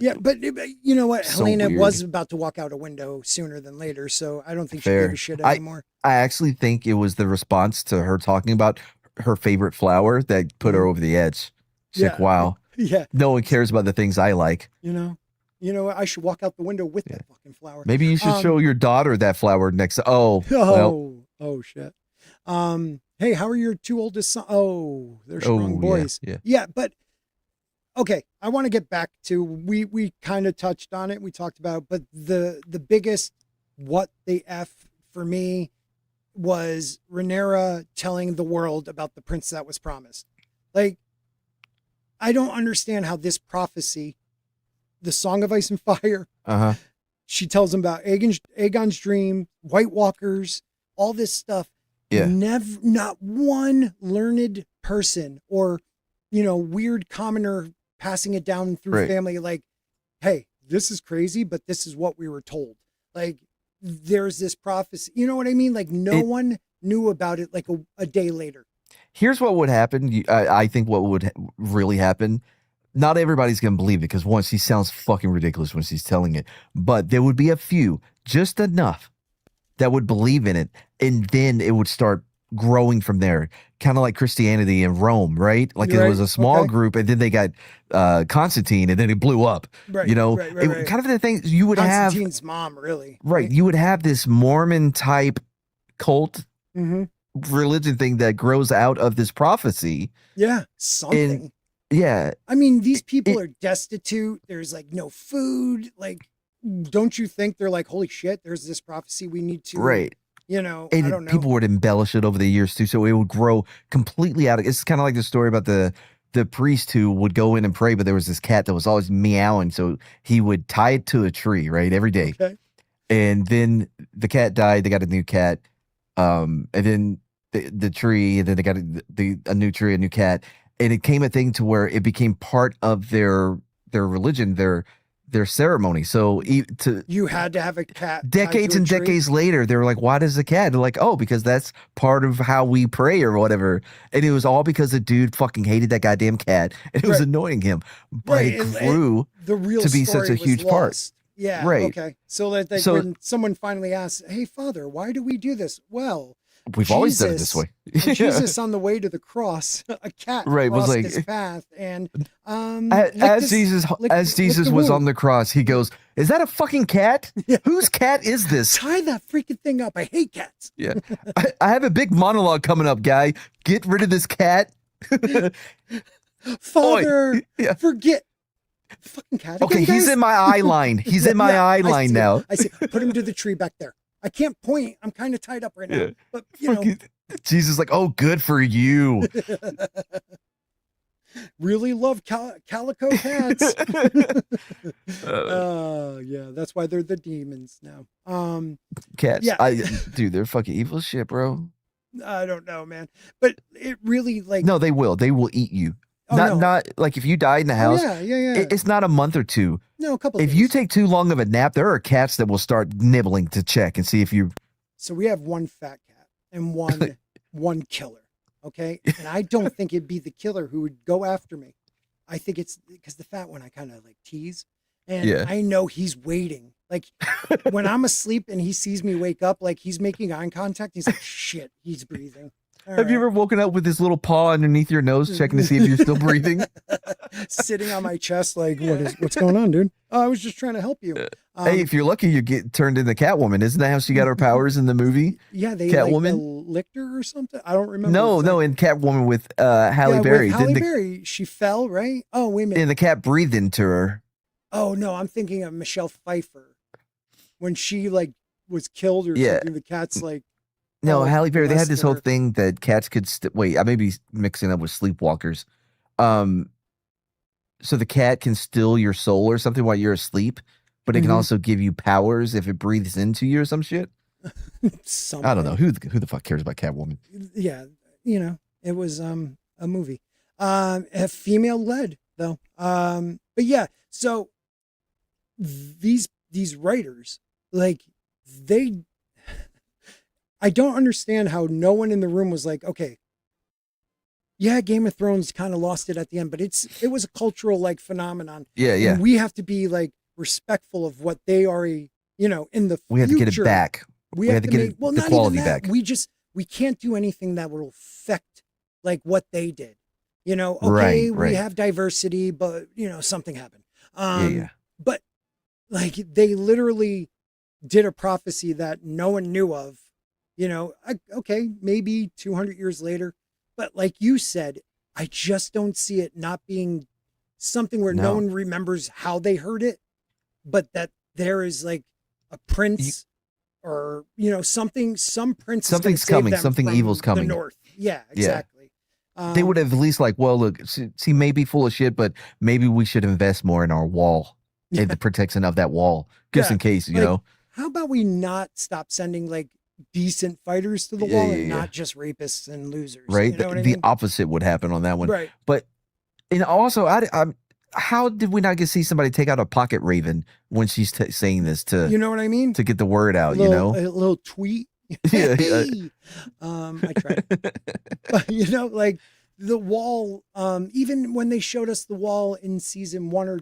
Yeah, but you know what? So Helaena weird. was about to walk out a window sooner than later, so I don't think she Fair. gave a shit I- anymore. I actually think it was the response to her talking about her favorite flower that put her over the edge. She's like, Mm-hmm. Yeah. "Wow, Yeah, no one cares about the things I like. you know what? I should walk out the window with that fucking flower. Maybe you should show your daughter that flower next." Oh, well, Oh shit. Hey, how are your 2 oldest sons? Oh, they're strong yeah, boys. yeah. Yeah, but okay, I want to get back to we kind of touched on it. We talked about, but the biggest what the F for me was Rhaenyra telling the world about the prince that was promised. Like, I don't understand how this prophecy, the Song of Ice and Fire, Uh-huh. she tells him about Aegon's dream, White Walkers, all this stuff. Yeah. Not one learned person or, weird commoner passing it down through Right. family. Like, hey, this is crazy, but this is what we were told. Like, there's this prophecy. You know what I mean? Like, no one knew about it like a day later. Here's what would happen. I think what would really happen. Not everybody's going to believe it because one, she sounds fucking ridiculous when she's telling it. But there would be a few, just enough, that would believe in it. And then it would start growing from there. Kind of like Christianity in Rome, right? Like Right, it was a small okay. group and then they got Constantine and then it blew up. Right. Right. Kind of the thing you would have. Constantine's mom, really. Right. You would have this Mormon type cult Mm-hmm. religion thing that grows out of this prophecy. Yeah. Something. Yeah. I mean, these people are destitute. There's like no food. Like, don't you think they're like, holy shit, there's this prophecy we need to, Right. you know, I And don't know. people would embellish it over the years too, so it would grow completely out of. It's kind of like the story about the priest who would go in and pray, but there was this cat that was always meowing, so he would tie it to a tree, right, every day. Okay. And then the cat died. They got a new cat, and then the tree, and then they got a new tree, a new cat, and it came a thing to where it became part of their religion, their ceremony. So You had to have a cat. tied decades to a and tree? decades later, they were like, why does the cat? They're like, oh, because that's part of how we pray or whatever. And it was all because the dude fucking hated that goddamn cat and it was Right. annoying him. But Right, it and grew the real to be story such a was huge part. lost. Yeah. Right. Okay. So that like, So- when someone finally asks, "Hey, Father, why do we do this?" Well, We've always done it this Jesus- way. when Jesus on the way to the cross, a cat Right, was crossed like- his path, and As licked Jesus licked the was on wound. the cross, he goes, "Is that a fucking cat? Yeah. Whose cat is this?" Tie that freaking thing up. I hate cats. Yeah, I have a big monologue coming up, guy. Get rid of this cat. Father, Yeah. forget. Fucking cat. Okay, again, he's guys? in my eye line. He's in my Yeah, eye I line see it. now. I see. Put him to the tree back there. I can't point. I'm kind of tied up right now. Yeah. But you know, Fucking- Jesus, like, oh, good for you. really love calico cats. Uh, Yeah, that's why they're the demons now. cats, yeah. dude, they're fucking evil shit, bro. I don't know, man. But it really like No, they will. They will eat you. oh, not no. not like if you die in the Oh, house. yeah. It's not a month or two. No, a couple If days. you take too long of a nap, there are cats that will start nibbling to check and see if you. So we have one fat cat and one killer. Okay. And I don't think it'd be the killer who would go after me. I think it's because the fat one I kind of like tease. And Yeah. I know he's waiting. Like when I'm asleep and he sees me wake up, like he's making eye contact. He's like, shit, he's breathing. All Have you right. ever woken up with this little paw underneath your nose, checking to see if you're still breathing? Sitting on my chest, like, what's going on, dude? Oh, I was just trying to help you. Hey, if you're lucky, you get turned into Catwoman. Isn't that how she got her powers in the movie? yeah, they Catwoman? like licked her or something. I don't remember. No, exactly. in Catwoman with Halle Yeah, Berry. with Halle Didn't Berry, she fell, right? Oh, wait a minute. and the cat breathed into her. Oh no, I'm thinking of Michelle Pfeiffer when she like was killed or Yeah. something. The cat's like, No, Oh, Halle Berry. They had this whole Lester. thing that cats could. Wait, I may be mixing up with sleepwalkers. So the cat can steal your soul or something while you're asleep, but it can Mhm. also give you powers if it breathes into you or some shit. something. I don't know who the fuck cares about Catwoman. Yeah, you know, it was a movie, a female led though. But yeah, so these writers, like they, I don't understand how no one in the room was like, okay, yeah, Game of Thrones kind of lost it at the end, but it was a cultural like phenomenon. Yeah, yeah. And we have to be like respectful of what they are, in the We have to get it future. back. We had have to to get make, well, the not quality even that. back. We can't do anything that will affect like what they did. Okay, Right, right. we have diversity, but something happened. Yeah. But like they literally did a prophecy that no one knew of. Okay, maybe 200 years later, but like you said, I just don't see it not being something where no No. one remembers how they heard it, but that there is like a prince or some prince is gonna Something's save coming, them something from evil's coming. the north. Yeah, exactly. They would have at least like, well, look, she may be full of shit, but maybe we should invest more in our wall and the protection of that wall, just Yeah, in case, you like, know. How about we not stop sending like decent fighters to the Yeah, wall yeah, and yeah. not just rapists and losers? Right? You know what I The mean? opposite would happen on that one. Right. But and also, how did we not get see somebody take out a pocket raven when she's saying this to You know what I mean? to get the word out? a You little tweet. Yeah, I tried. But like the wall, even when they showed us the wall in season 1 or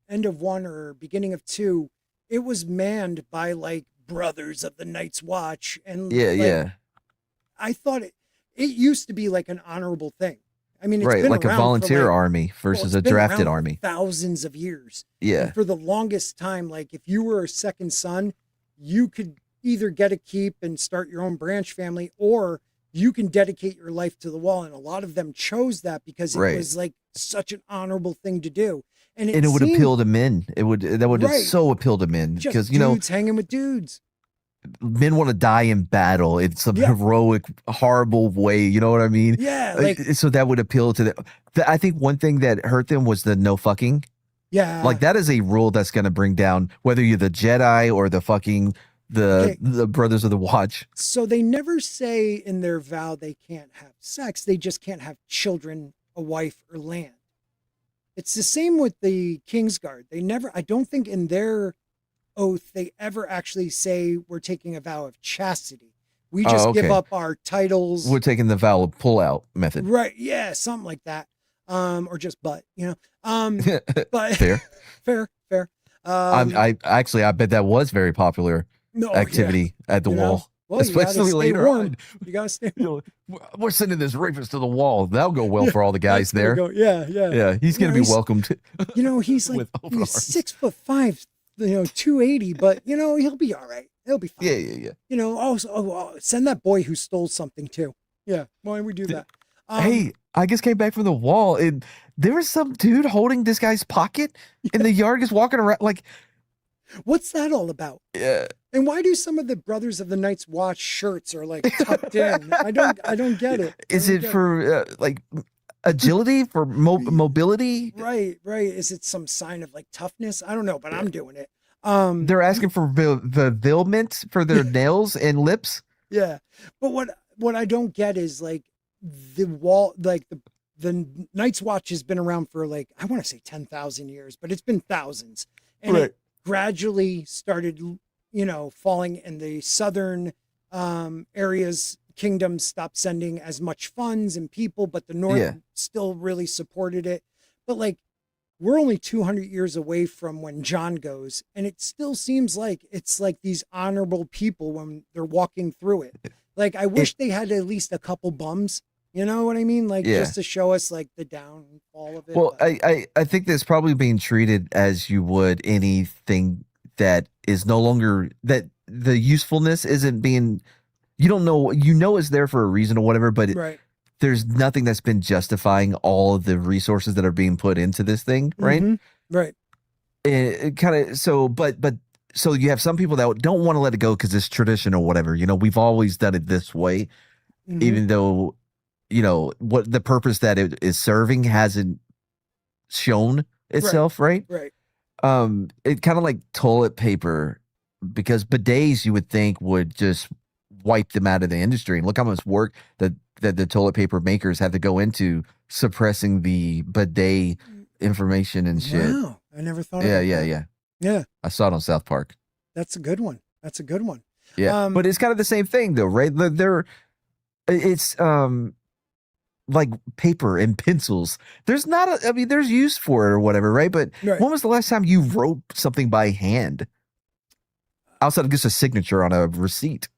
end of 1 or beginning of 2, it was manned by like brothers of the Night's Watch. And yeah, like, yeah. I thought it used to be like an honorable thing. I mean, it's Right, been like a around for, volunteer like, army versus it's a been drafted around for army. thousands of years. Yeah, And for the longest time, like if you were a second son, you could either get a keep and start your own branch family, or you can dedicate your life to the wall. And a lot of them chose that because it Right. was like such an honorable thing to do. And it would seemed, appeal to men. That would Right. so appeal to men just because dudes hanging with dudes. men want to die in battle. It's some heroic, horrible way. You know what I mean? Yeah, like so that would appeal to them. I think one thing that hurt them was the no fucking. yeah, Like that is a rule that's going to bring down whether you're the Jedi or the fucking the Brothers of the Watch. So they never say in their vow they can't have sex. They just can't have children, a wife, or land. It's the same with the Kingsguard. They never, I don't think in their oath they ever actually say we're taking a vow of chastity. We just give up our titles. We're taking the vow of pull-out method. Right. Yeah, something like that. Or just butt, but fair. fair. I bet that was very popular activity at the wall. Well, especially later on. You gotta stay warm. We're sending this rapist to the wall. That'll go well for all the guys there. Yeah. He's gonna be welcomed. He's like he's 6'5", 280, but he'll be all right. He'll be fine. Yeah. Also, send that boy who stole something too. Yeah, why don't we do that? Hey, I just came back from the wall, and there was some dude holding this guy's pocket in the yard, just walking around like. What's that all about? Yeah. And why do some of the Brothers of the Night's Watch shirts are like tucked in? I don't get it. Is it for like agility, for mobility? Right. Is it some sign of like toughness? I don't know, but I'm doing it. They're asking for fulfillment for their nails and lips. Yeah. But what I don't get is like the wall, like the Night's Watch has been around for like, I want to say 10,000 years, but it's been thousands. And it gradually started, falling in the southern areas. Kingdoms stopped sending as much funds and people, but the North still really supported it. But like, we're only 200 years away from when Jon goes, and it still seems like it's like these honorable people when they're walking through it. Like, I wish they had at least a couple bums. You know what I mean? Like, just to show us like the downfall of it. Well, I think that's probably being treated as you would anything that is no longer, that the usefulness isn't being, you don't know, it's there for a reason or whatever, but there's nothing that's been justifying all of the resources that are being put into this thing, right? Mm-hmm. Right. It kind of, so you have some people that don't want to let it go because it's tradition or whatever. We've always done it this way, even though, what the purpose that it is serving hasn't shown itself, right? Right. It kind of like toilet paper, because bidets you would think would just wipe them out of the industry. And look how much work that the toilet paper makers had to go into suppressing the bidet information and shit. Wow. I never thought of that. Yeah. I saw it on South Park. That's a good one. Yeah. But it's kind of the same thing though, right? It's like paper and pencils. There's there's use for it or whatever, right? But when was the last time you wrote something by hand? Outside of just a signature on a receipt.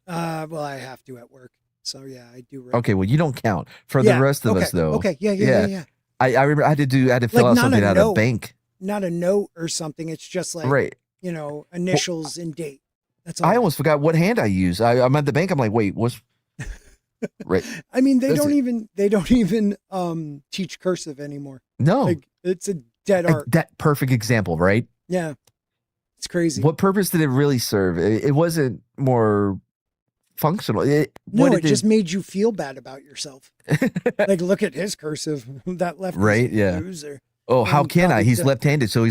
Well, I have to at work. So yeah, I do write. Okay, well you don't count. For the rest of us though. Okay, yeah. I remember I had to fill out something at a bank. Not a note or something. It's just like initials and date. That's all. I almost forgot what hand I use. I'm at the bank. I'm like, wait, what's right? I mean, they don't even teach cursive anymore. No, like, it's a dead art. That perfect example, right? Yeah, it's crazy. What purpose did it really serve? It wasn't more functional. It just made you feel bad about yourself. Like, look at his cursive. That left loser. Oh, how can I? He's left-handed, so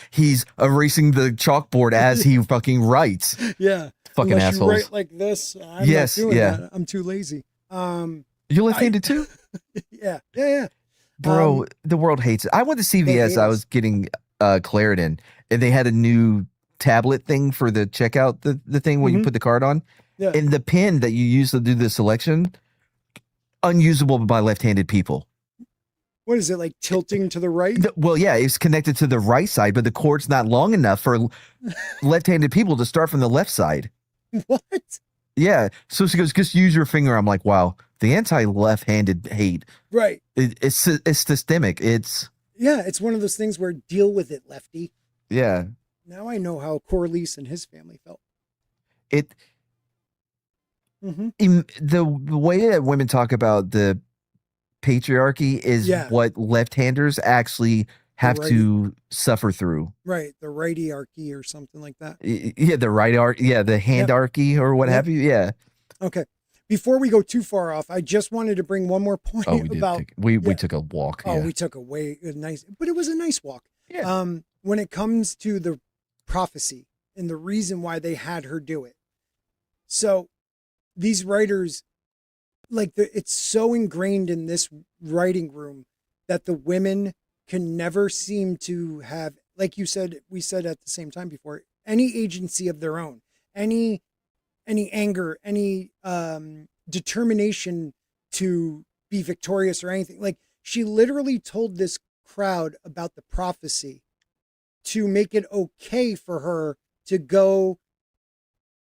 he's erasing the chalkboard as he fucking writes. Yeah, fucking unless assholes. You write like this. I'm not doing that. I'm too lazy. You're left-handed too? Yeah. Bro, the world hates it. I went to CVS. I was getting Claritin, and they had a new tablet thing for the checkout, the thing where you put the card on. Yeah. And the pen that you use to do the selection, unusable by left-handed people. What is it, like tilting to the right? Well, yeah, it's connected to the right side, but the cord's not long enough for left-handed people to start from the left side. What? Yeah. So she goes, just use your finger. I'm like, wow, the anti-left-handed hate. Right. It's systemic. It's one of those things where deal with it, lefty. Yeah. Now I know how Corliss and his family felt. The way that women talk about the patriarchy is Yeah. what left-handers actually have Right. to suffer through. Right. The rightyarchy or something like that. Yeah, the the handarchy or what Yep. have you. Yeah. Okay. Before we go too far off, I just wanted to bring one more point Oh, we did. about. We took a walk. Oh, Yeah. we took a nice, but it was a nice walk. Yeah. When it comes to the prophecy and the reason why they had her do it. So these writers, it's so ingrained in this writing room that the women can never seem to have, like you said, we said at the same time before, any agency of their own, any anger, any determination to be victorious or anything. Like, she literally told this crowd about the prophecy to make it okay for her to go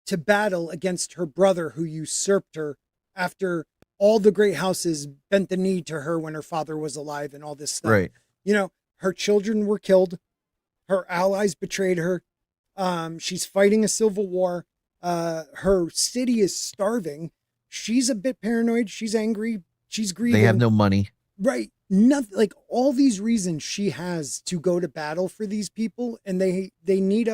to battle against her brother who usurped her after all the great houses bent the knee to her when her father was alive and all this stuff. Right. You know, her children were killed. Her allies betrayed her. She's fighting a civil war. Her city is starving. She's a bit paranoid. She's angry. She's grieving. They have no money. Right. Nothing, like all these reasons she has to go to battle for these people. And they need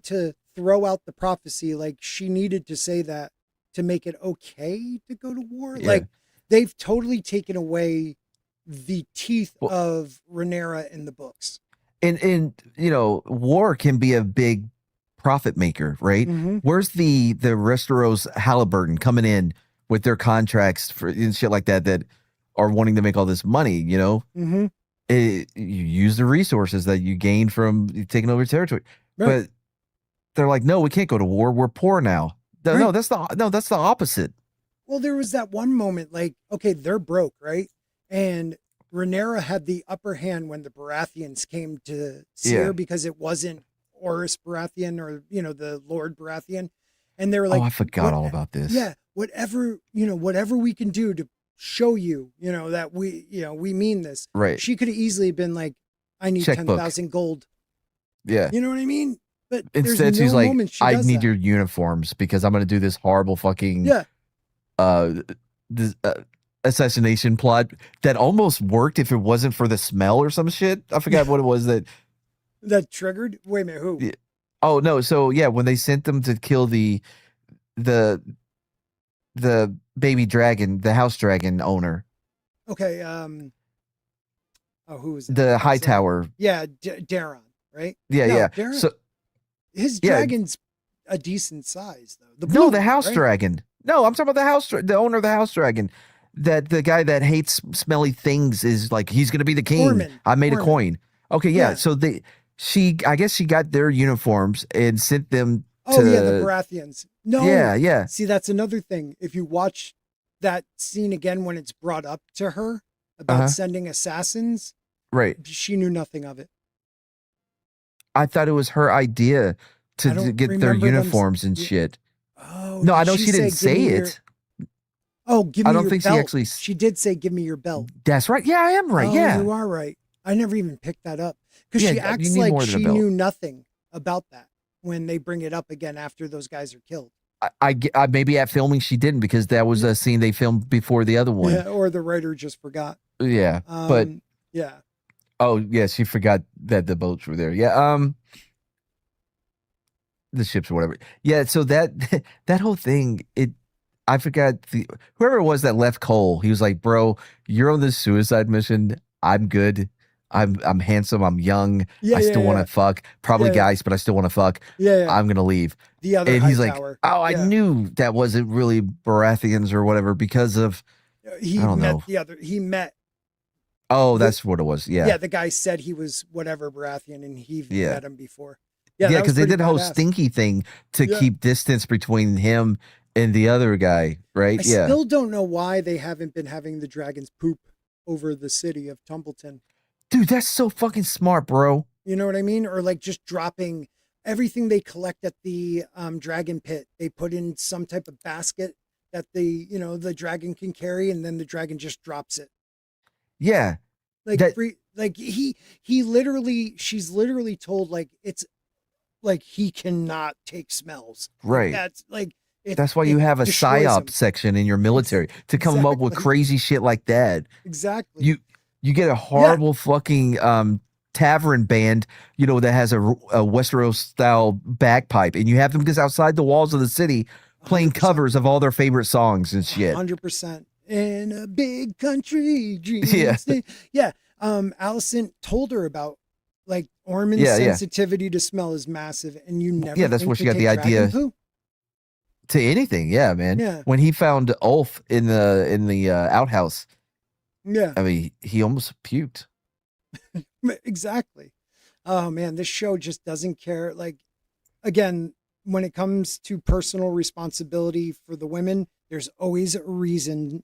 to throw out the prophecy. Like, she needed to say that to make it okay to go to war. Yeah. Like, they've totally taken away the teeth of Rhaenyra in the books. And war can be a big profit maker, right? Mm-hmm. Where's the Westeros Halliburton coming in with their contracts for and shit like that are wanting to make all this money, Mm-hmm. You use the resources that you gain from taking over territory. Right. But they're like, no, we can't go to war. We're poor now. Right. No, that's the opposite. Well, there was that one moment, like, okay, they're broke, right? And Rhaenyra had the upper hand when the Baratheons came to see her because it wasn't Oris Baratheon or, the Lord Baratheon. And they were like, I forgot all about this. Yeah, whatever we can do to show you, that we mean this. Right. She could have easily been like, I need 10,000 gold. Yeah. You know what I mean? But instead, there's no she's moment like, she I does need that. your uniforms because I'm going to do this horrible fucking assassination plot that almost worked if it wasn't for the smell or some shit. I forgot what it was that triggered. Wait a minute, who? Yeah. Oh no! So yeah, when they sent them to kill the baby dragon, the house dragon owner. Okay. Who was it? The High Tower? Yeah, Daeron, right? Yeah. Daeron, So his dragon's a decent size though. The house dragon. No, I'm talking about the owner of the house dragon. That the guy that hates smelly things is like, he's going to be the king. Ormond. I made a coin. Okay, yeah. So I guess she got their uniforms and sent them to the Baratheons. No. Yeah. See, that's another thing. If you watch that scene again when it's brought up to her about sending assassins, right? She knew nothing of it. I thought it was her idea to get their uniforms and shit. Oh no, I know she didn't say it. Give me I don't your think belt. she actually. She did say, "Give me your belt." That's right. Yeah, I am right. Yeah, you are right. I never even picked that up because she Yeah, acts like she knew nothing about that when they bring it up again after those guys are killed. I maybe at filming she didn't, because that was a scene they filmed before the other one. Yeah, or the writer just forgot. Yeah, but yeah. Oh yeah, she forgot that the boats were there. Yeah, the ships or whatever. Yeah, so that whole thing, I forgot whoever it was that left Cole. He was like, "Bro, you're on this suicide mission. I'm good. I'm handsome. I'm young. I still want to fuck. Probably guys, but I still want to fuck. Yeah. I'm gonna leave." The other and he's like, tower. "Oh, I knew that wasn't really Baratheons or whatever because of he I don't met know. the other. He met. Oh, that's what it was. Yeah. Yeah, the guy said he was whatever Baratheon, and he met him before. Yeah, because they did a whole stinky thing to keep distance between him and the other guy, right? I still don't know why they haven't been having the dragons poop over the city of Tumbleton. Dude, that's so fucking smart, bro. You know what I mean? Or like just dropping everything they collect at the dragon pit. They put in some type of basket that the dragon can carry, and then the dragon just drops it. Yeah. She's literally told, like, it's like he cannot take smells. Right. That's like, That's why you have a destroys psyop them. section in your military to come up with Exactly. crazy shit like that. Exactly. You get a horrible fucking tavern band, that has a Westeros style bagpipe, and you have them just outside the walls of the city playing 100%. covers of all their favorite songs and shit. 100%. In a big country, dreams. Yeah. Yeah. Alicent told her about like Ormond's sensitivity to smell is massive, and you never. Yeah, that's think where to she got take the idea. dragon poo? To anything, yeah, man. Yeah. When he found Ulf in the outhouse, Yeah. I mean, he almost puked. Exactly. Oh man, this show just doesn't care. Like, again, when it comes to personal responsibility for the women, there's always a reason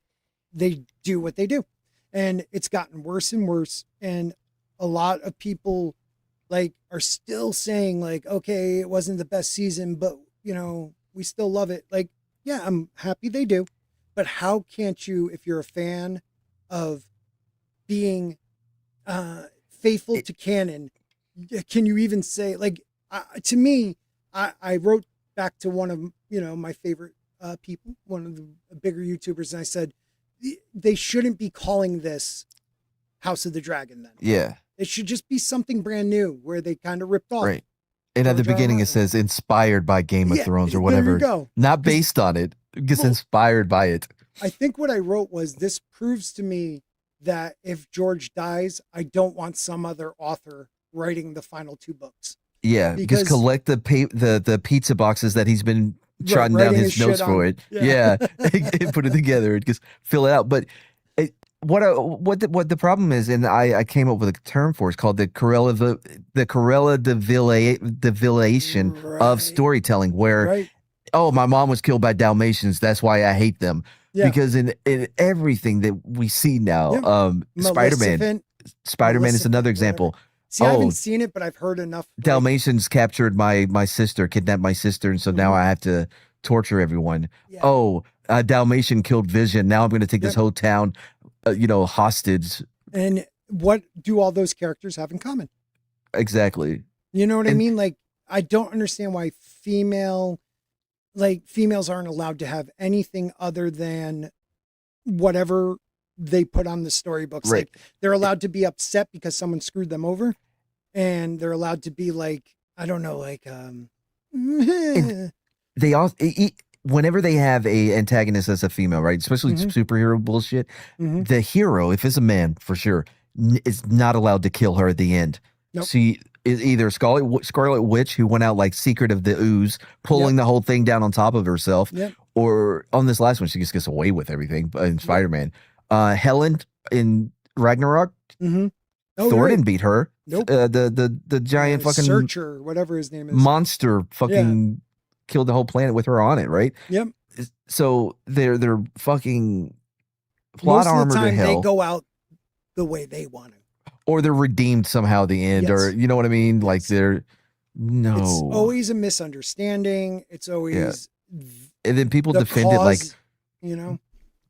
they do what they do. And it's gotten worse and worse. And a lot of people like are still saying like, okay, it wasn't the best season, but we still love it. Like, yeah, I'm happy they do. But how can't you, if you're a fan of being faithful to canon, can you even say like, to me, I wrote back to one of my favorite people, one of the bigger YouTubers, and I said they shouldn't be calling this House of the Dragon then. Yeah, it should just be something brand new where they kind of ripped off. Right. And at the beginning it says inspired by Game of Thrones or whatever. There you go. Not based on it, just inspired by it. I think what I wrote was, this proves to me that if George dies, I don't want some other author writing the final 2 books. Yeah, just collect the pizza boxes that he's been trotting down his notes for it. Yeah, and put it together and just fill it out. But what the problem is, and I came up with a term for it, it's called the Corella devilation of storytelling, where my mom was killed by Dalmatians, that's why I hate them. Yeah. Because in everything that we see now, Spider-Man is another example. See, I haven't seen it, but I've heard enough. Dalmatians captured my sister, kidnapped my sister, and so now I have to torture everyone. Yeah. Dalmatian killed Vision. Now I'm going to take this whole town, hostage. And what do all those characters have in common? Exactly. You know what I mean? Like, I don't understand why females aren't allowed to have anything other than whatever they put on the storybooks. Right. Like, they're allowed to be upset because someone screwed them over, and they're allowed to be like, I don't know, like they all whenever they have a antagonist as a female, right? Especially superhero bullshit, the hero, if it's a man for sure, is not allowed to kill her at the end. Nope. She is either Scarlet Witch, who went out like Secret of the Ooze, pulling the whole thing down on top of herself, or on this last one, she just gets away with everything in Spider-Man. Helen in Ragnarok, Thor didn't beat her. Nope. The giant fucking Searcher, whatever his name is, monster fucking killed the whole planet with her on it, right? Yep. So they're fucking plot armor to hell. They go out the way they want to, or they're redeemed somehow at the end, or you know what I mean? Like it's always a misunderstanding. It's always and then people defend it like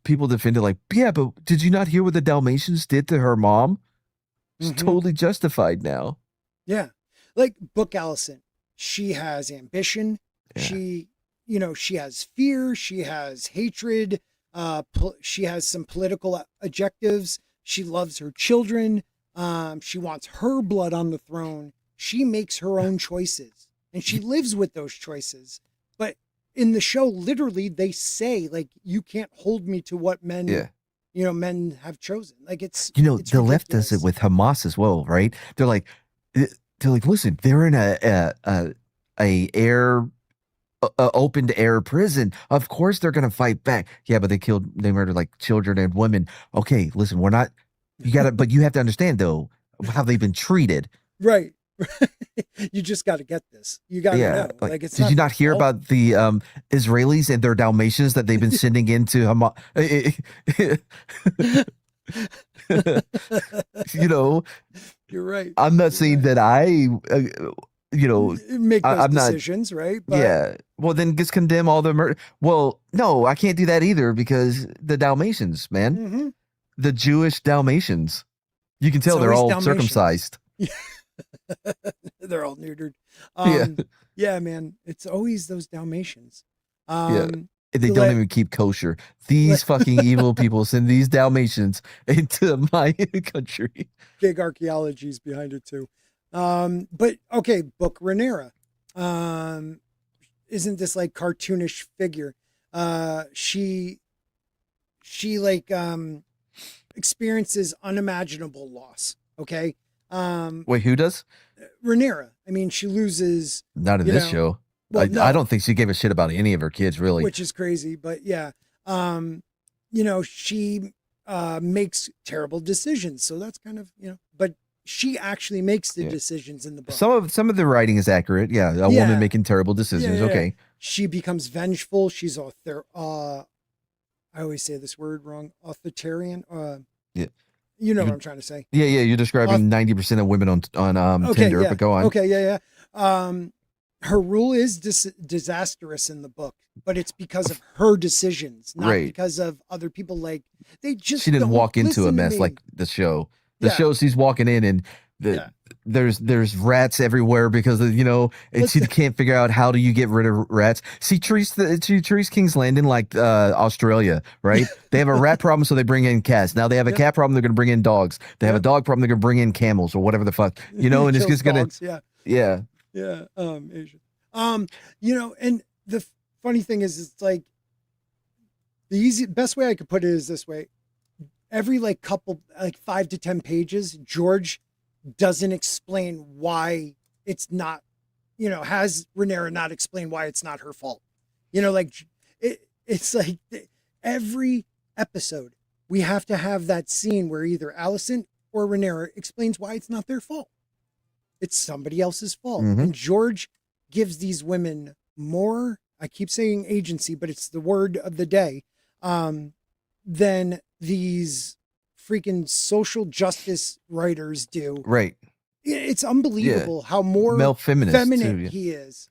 people defend it like, yeah, but did you not hear what the Dalmatians did to her mom? It's totally justified now. Yeah. Like Book Alicent. She has ambition. Yeah. She has fear. She has hatred. She has some political objectives. She loves her children. She wants her blood on the throne. She makes her own choices, and she lives with those choices. But in the show, literally, they say, like, you can't hold me to what men men have chosen. Like, it's the ridiculous. left does it with Hamas as well, right? They're like, listen, they're in a air open air prison. Of course they're gonna fight back. Yeah, but they murdered like children and women. Okay, listen, we're not. But you have to understand though how they've been treated. Right. You just got to get this. You got to know. Like, it's. Did you not hear about the Israelis and their Dalmatians that they've been sending into Hamas? You're right. I'm not saying that I, make those decisions, right? But, yeah. Well, then just condemn all the murder. Well, no, I can't do that either because the Dalmatians, man, the Jewish Dalmatians, you can tell they're all circumcised. They're all neutered. Yeah, man. It's always those Dalmatians. They don't even keep kosher. These fucking evil people send these Dalmatians into my country. Big archaeologies behind it too. But okay, book Rhaenyra. Isn't this like cartoonish figure? She like experiences unimaginable loss. Okay. Wait, who does? Rhaenyra. I mean, she loses. Not in this show. Well, no. I don't think she gave a shit about any of her kids, really. Which is crazy, but yeah. She makes terrible decisions. So that's kind of, but she actually makes the decisions in the book. Some of the writing is accurate. Yeah. A woman making terrible decisions. Yeah. Okay. She becomes vengeful. She's I always say this word wrong. Authoritarian. Yeah. You know what I'm trying to say. Yeah. You're describing 90% of women on Tinder, but go on. Okay. Yeah. Her rule is disastrous in the book, but it's because of her decisions, not because of other people. Like she didn't walk into a mess like the show. The show, she's walking in and there's rats everywhere because of, and she can't figure out how do you get rid of rats. She treats King's Landing like Australia, right? They have a rat problem, so they bring in cats. Now they have a cat problem, they're going to bring in dogs. They have a dog problem, they're going to bring in camels or whatever the fuck, and it's just going to, Yeah. Asia. And the funny thing is, it's like the best way I could put it is this way. Every 5 to 10 pages, George doesn't explain why it's not, has Rhaenyra not explained why it's not her fault. It's like every episode we have to have that scene where either Alicent or Rhaenyra explains why it's not their fault. It's somebody else's fault. Mm-hmm. And George gives these women more, I keep saying agency, but it's the word of the day, than these freaking social justice writers do. Right. It's unbelievable how more male feminine he is.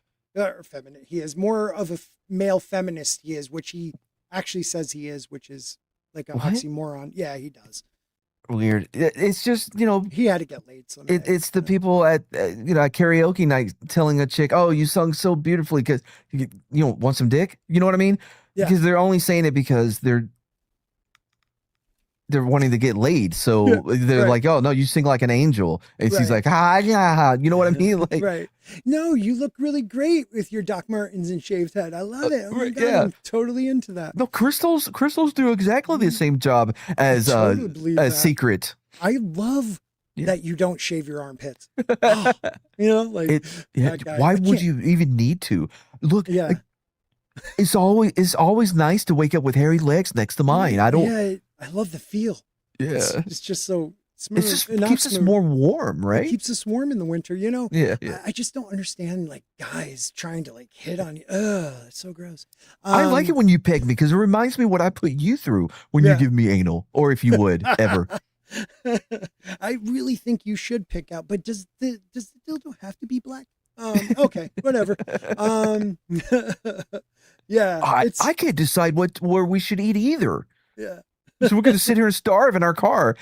He is more of a male feminist he is, which he actually says he is, which is like a oxymoron. Yeah, he does. Weird. It's just, he had to get laid. So it's the people at at karaoke night telling a chick, "Oh, you sung so beautifully because you want some dick." You know what I mean? Yeah. Because they're only saying it because they're wanting to get laid. So they're like, "Oh no, you sing like an angel," and she's like, yeah, you know what I mean? Like, right? No, you look really great with your Doc Martens and shaved head. I love it. Oh my God, I'm totally into that. No, crystals do exactly the same job as Secret. I love that you don't shave your armpits. Oh, why would you even need to? Look, it's always nice to wake up with hairy legs next to mine. I love the feel. Yeah. It's just so smooth. It just keeps us more warm, right? It keeps us warm in the winter, Yeah. I just don't understand guys trying to hit on you. Ugh, it's so gross. I like it when you peg me because it reminds me what I put you through when you give me anal, or if you would ever. I really think you should pick out, but does the dildo have to be black? Okay, whatever. I can't decide where we should eat either. Yeah. So we're going to sit here and starve in our car.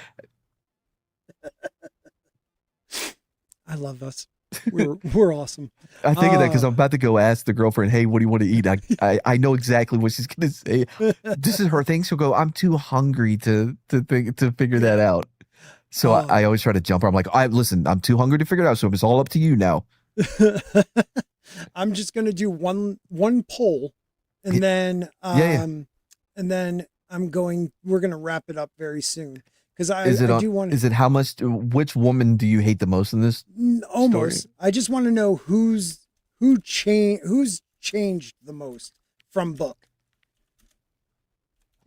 I love us. We're awesome. I think of that because I'm about to go ask the girlfriend, "Hey, what do you want to eat?" I know exactly what she's going to say. This is her thing. She'll go, "I'm too hungry to figure that out." So I always try to jump her. I'm like, listen, I'm too hungry to figure it out. So it's all up to you now. I'm just going to do one poll, and then and then we're going to wrap it up very soon. Because I do want to. Is it which woman do you hate the most in this? Almost. Story? I just want to know who's changed the most from book.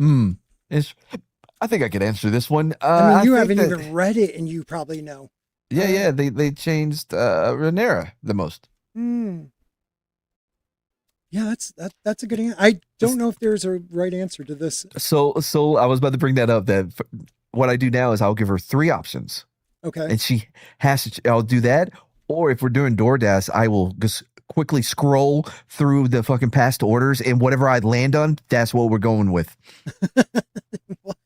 I think I could answer this one. You haven't even read it, and you probably know. Yeah. They changed Rhaenyra the most. Yeah, that's a good answer. I don't know if there's a right answer to this. So I was about to bring that up. That what I do now is I'll give her 3 options. Okay. And she has to. I'll do that, or if we're doing DoorDash, I will just quickly scroll through the fucking past orders, and whatever I land on, that's what we're going with. What?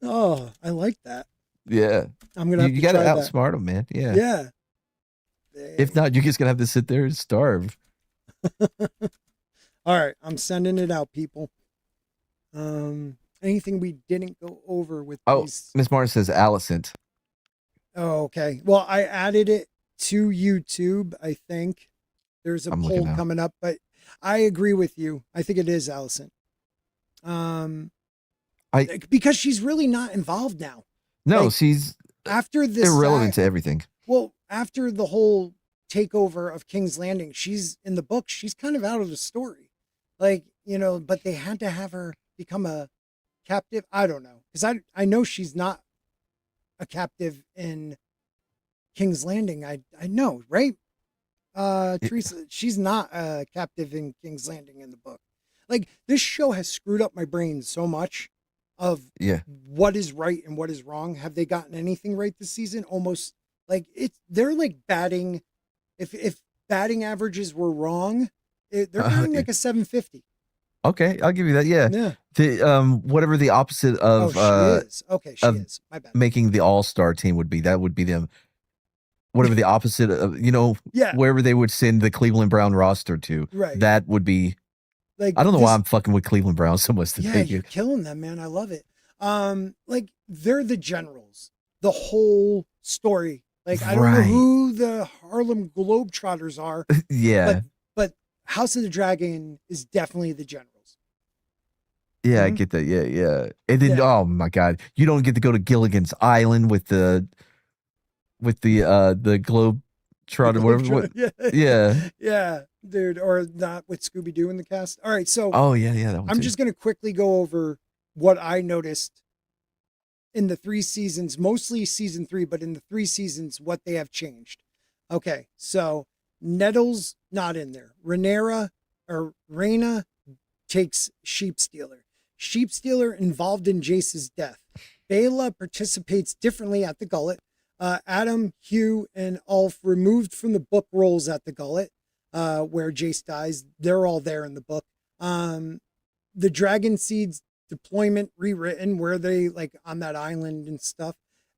Oh, I like that. Yeah. I'm gonna. You gotta outsmart them, man. Yeah. Yeah. If not, you're just gonna have to sit there and starve. All right, I'm sending it out, people. Anything we didn't go over with these? Miss Martin says Alicent. Oh, okay. Well, I added it to YouTube. I think there's a I'm looking poll now. coming up, but I agree with you. I think it is Alicent. Because she's really not involved now. No, Like, she's after this irrelevant to everything. Well, after the whole takeover of King's Landing, she's in the book. She's kind of out of the story, like, you know. But they had to have her become a captive. I don't know, because I know she's not a captive in King's Landing. I know, right? Teresa, she's not a captive in King's Landing in the book. Like, this show has screwed up my brain so much of what is right and what is wrong. Have they gotten anything right this season? Almost like they're like batting. If batting averages were wrong, they're batting like a 750. Okay, I'll give you that. Yeah. The whatever the opposite of she is. Okay, she is. My bad. Making the all-star team would be, that would be them. Whatever the opposite of, wherever they would send the Cleveland Brown roster to. Right. That would be, like, I don't know why I'm fucking with Cleveland Brown so much today. Yeah, you're killing them, man. I love it. Like, they're the generals. The whole story. Like, I don't know who the Harlem Globetrotters are. Yeah. But House of the Dragon is definitely the generals. Yeah, I get that. Yeah. And then, oh my God, you don't get to go to Gilligan's Island with the Globetrotter, whatever. Yeah, dude, or not with Scooby-Doo in the cast. All right, so that one I'm just going to quickly go over what I noticed in the 3 seasons, mostly season 3, but in the 3 seasons, what they have changed. Okay, so Nettles not in there. Rhaenyra Rhaena takes Sheep Stealer. Sheep Stealer involved in Jace's death. Baela participates differently at the Gullet. Adam, Hugh, and Ulf removed from the book roles at the Gullet, where Jace dies. They're all there in the book. The Dragonseeds deployment rewritten, where they like on that island and stuff.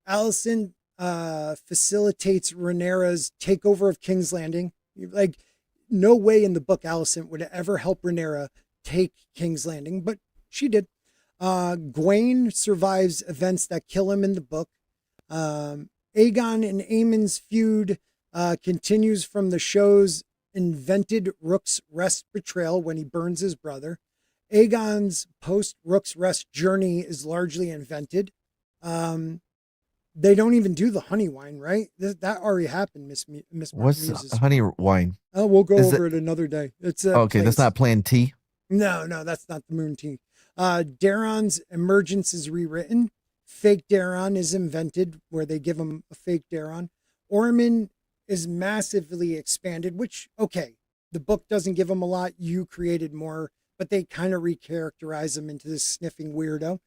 Alicent facilitates Rhaenyra's takeover of King's Landing. Like, no way in the book Alicent would ever help Rhaenyra take King's Landing, but she did. Gwaine survives events that kill him in the book. Aegon and Aemond's feud continues from the show's invented Rook's Rest betrayal when he burns his brother. Aegon's post-Rook's Rest journey is largely invented. They don't even do the honey wine, right? That already happened, Miss What's honey wine? Oh, we'll go over it another day. It's okay. That's not Plan T. No, that's not the moon tea. Daeron's emergence is rewritten. Fake Daeron is invented, where they give him a fake Daeron. Ormond is massively expanded, which, okay, the book doesn't give him a lot. You created more, but they kind of recharacterize him into this sniffing weirdo.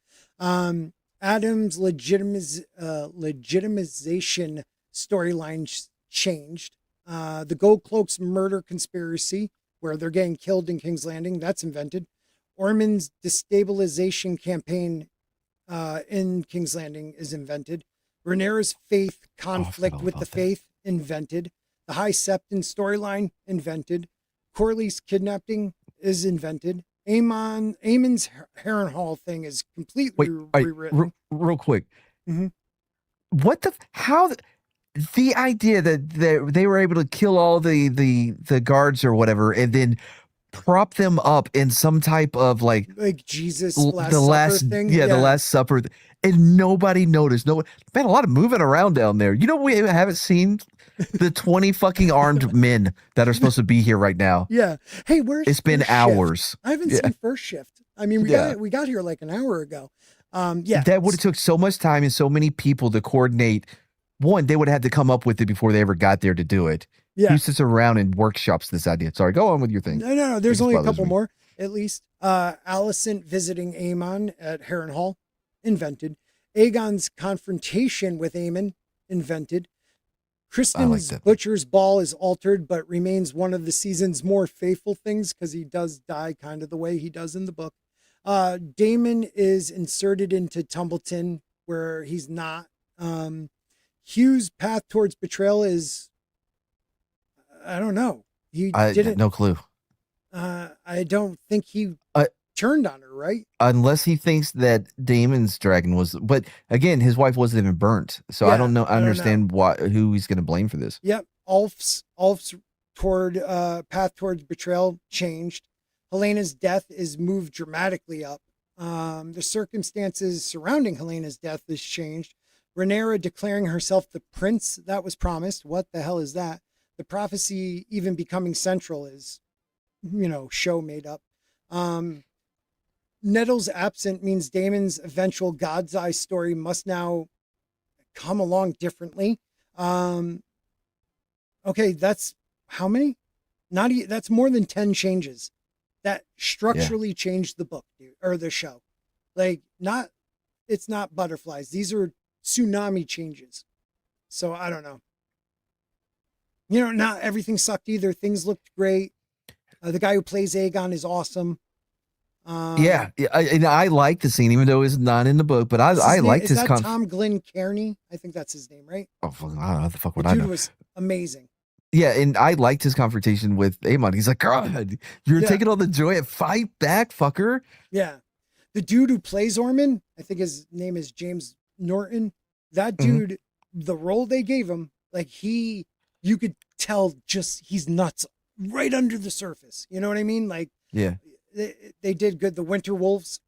Adam's legitimization storyline changed. The Gold Cloaks murder conspiracy, where they're getting killed in King's Landing, that's invented. Ormond's destabilization campaign in King's Landing is invented. Rhaenyra's faith conflict with the faith, invented. The High Septon storyline, invented. Corley's kidnapping is invented. Aemon's Harrenhal thing is completely rewritten. Real quick. Mm-hmm. The idea that they were able to kill all the guards or whatever, and then prop them up in some type of like Jesus the last thing. The Last Supper, and nobody noticed. No, been a lot of moving around down there. You know, we haven't seen the 20 fucking armed men that are supposed to be here right now. Yeah. Hey, it's been hours. Shift? I haven't seen First Shift. I mean, we got here like an hour ago. That would have took so much time and so many people to coordinate. One, they would have had to come up with it before they ever got there to do it. Yeah. He sits around and workshops this idea. Sorry, go on with your thing. No. There's only a couple more, at least. Alicent visiting Aemon at Harrenhal, invented. Aegon's confrontation with Aemon, invented. Kristen's Butcher's Ball is altered, but remains one of the season's more faithful things because he does die kind of the way he does in the book. Daemon is inserted into Tumbleton, where he's not. Hugh's path towards betrayal is, I don't know. He didn't. No clue. I don't think he turned on her, right? Unless he thinks that Daemon's dragon was, but again, his wife wasn't even burnt, so I don't know. I understand who he's going to blame for this. Yep, Ulf's path towards betrayal changed. Helena's death is moved dramatically up. The circumstances surrounding Helena's death has changed. Rhaenyra declaring herself the prince that was promised. What the hell is that? The prophecy even becoming central is, show made up. Nettles absent means Daemon's eventual God's Eye story must now come along differently. Okay, that's how many? That's more than 10 changes that structurally changed the book, dude, or the show. Like, it's not butterflies. These are tsunami changes. So I don't know. Not everything sucked either. Things looked great. The guy who plays Aegon is awesome. I like the scene, even though it's not in the book. But I liked his. Is that Tom Glynn-Carney? I think that's his name, right? Oh, I don't know. How the fuck would I know? The dude was amazing. Yeah, and I liked his confrontation with Aemond. He's like, God, you're taking all the joy. Fight back, fucker. Yeah. The dude who plays Ormond, I think his name is James Norton. That dude, the role they gave him, like you could tell he's nuts right under the surface. You know what I mean? Like, yeah, they did good. The Winter Wolves,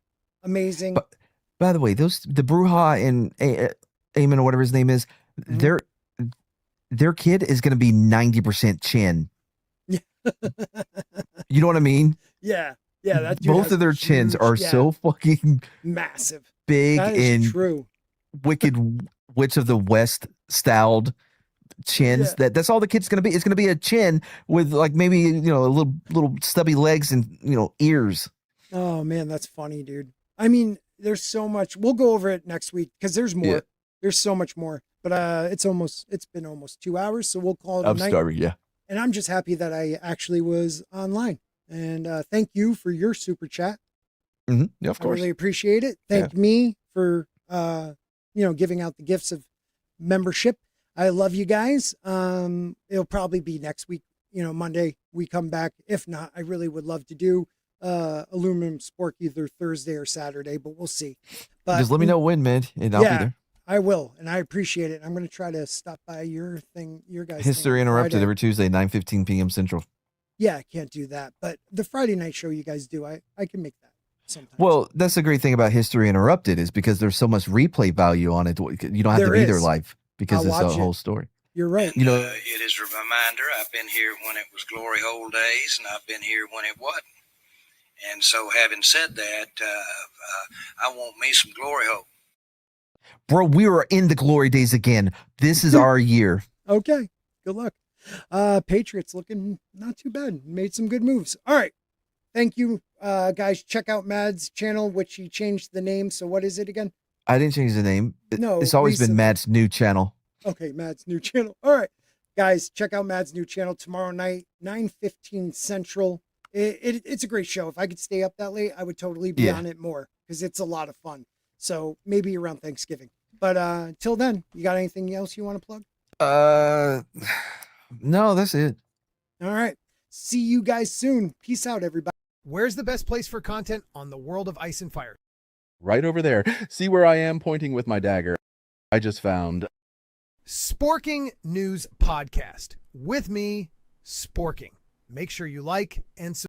amazing. But, by the way, the Bruja and Aemond or whatever his name is, their kid is going to be 90% chin. You know what I mean? Yeah. Yeah. That dude both of their chins are so fucking massive, big, and true. Wicked Witch of the West styled chins. That's all the kid's going to be. It's going to be a chin with like maybe, a little stubby legs and, ears. Oh man, that's funny, dude. I mean, there's so much. We'll go over it next week because there's more. Yeah. There's so much more. But it's been almost 2 hours, so we'll call it a night. I'm starving, yeah. And I'm just happy that I actually was online. And thank you for your super chat. Yeah, of course. I really appreciate it. Thank me for giving out the gifts of membership. I love you guys. It'll probably be next week, Monday we come back. If not, I really would love to do aluminum spork either Thursday or Saturday, but we'll see. But just let me know when, man, and I'll be there. I will, and I appreciate it. I'm going to try to stop by your guys' History Interrupted every Tuesday, 9:15 p.m. Central. Yeah, I can't do that, but the Friday night show you guys do, I can make that sometimes. Well, that's the great thing about History Interrupted is because there's so much replay value on it. You don't have to be there live because it's a whole story. You're right. It is a reminder. I've been here when it was glory hole days, and I've been here when it wasn't. And so, having said that, I want me some glory hole. Bro, we are in the glory days again. This is our year. Okay. Good luck. Patriots looking not too bad. Made some good moves. All right. Thank you, guys. Check out Mad's channel, which he changed the name. So what is it again? I didn't change the name. No. It's always been Mad's new channel. Okay, Mad's new channel. All right. Guys, check out Mad's new channel tomorrow night, 9:15 Central. It's a great show. If I could stay up that late, I would totally be on it more because it's a lot of fun. So maybe around Thanksgiving. But till then, you got anything else you want to plug? No, that's it. All right. See you guys soon. Peace out, everybody. Where's the best place for content on the world of Ice and Fire? Right over there. See where I am pointing with my dagger? I just found Sporking News Podcast with me, Sporking. Make sure you like and subscribe.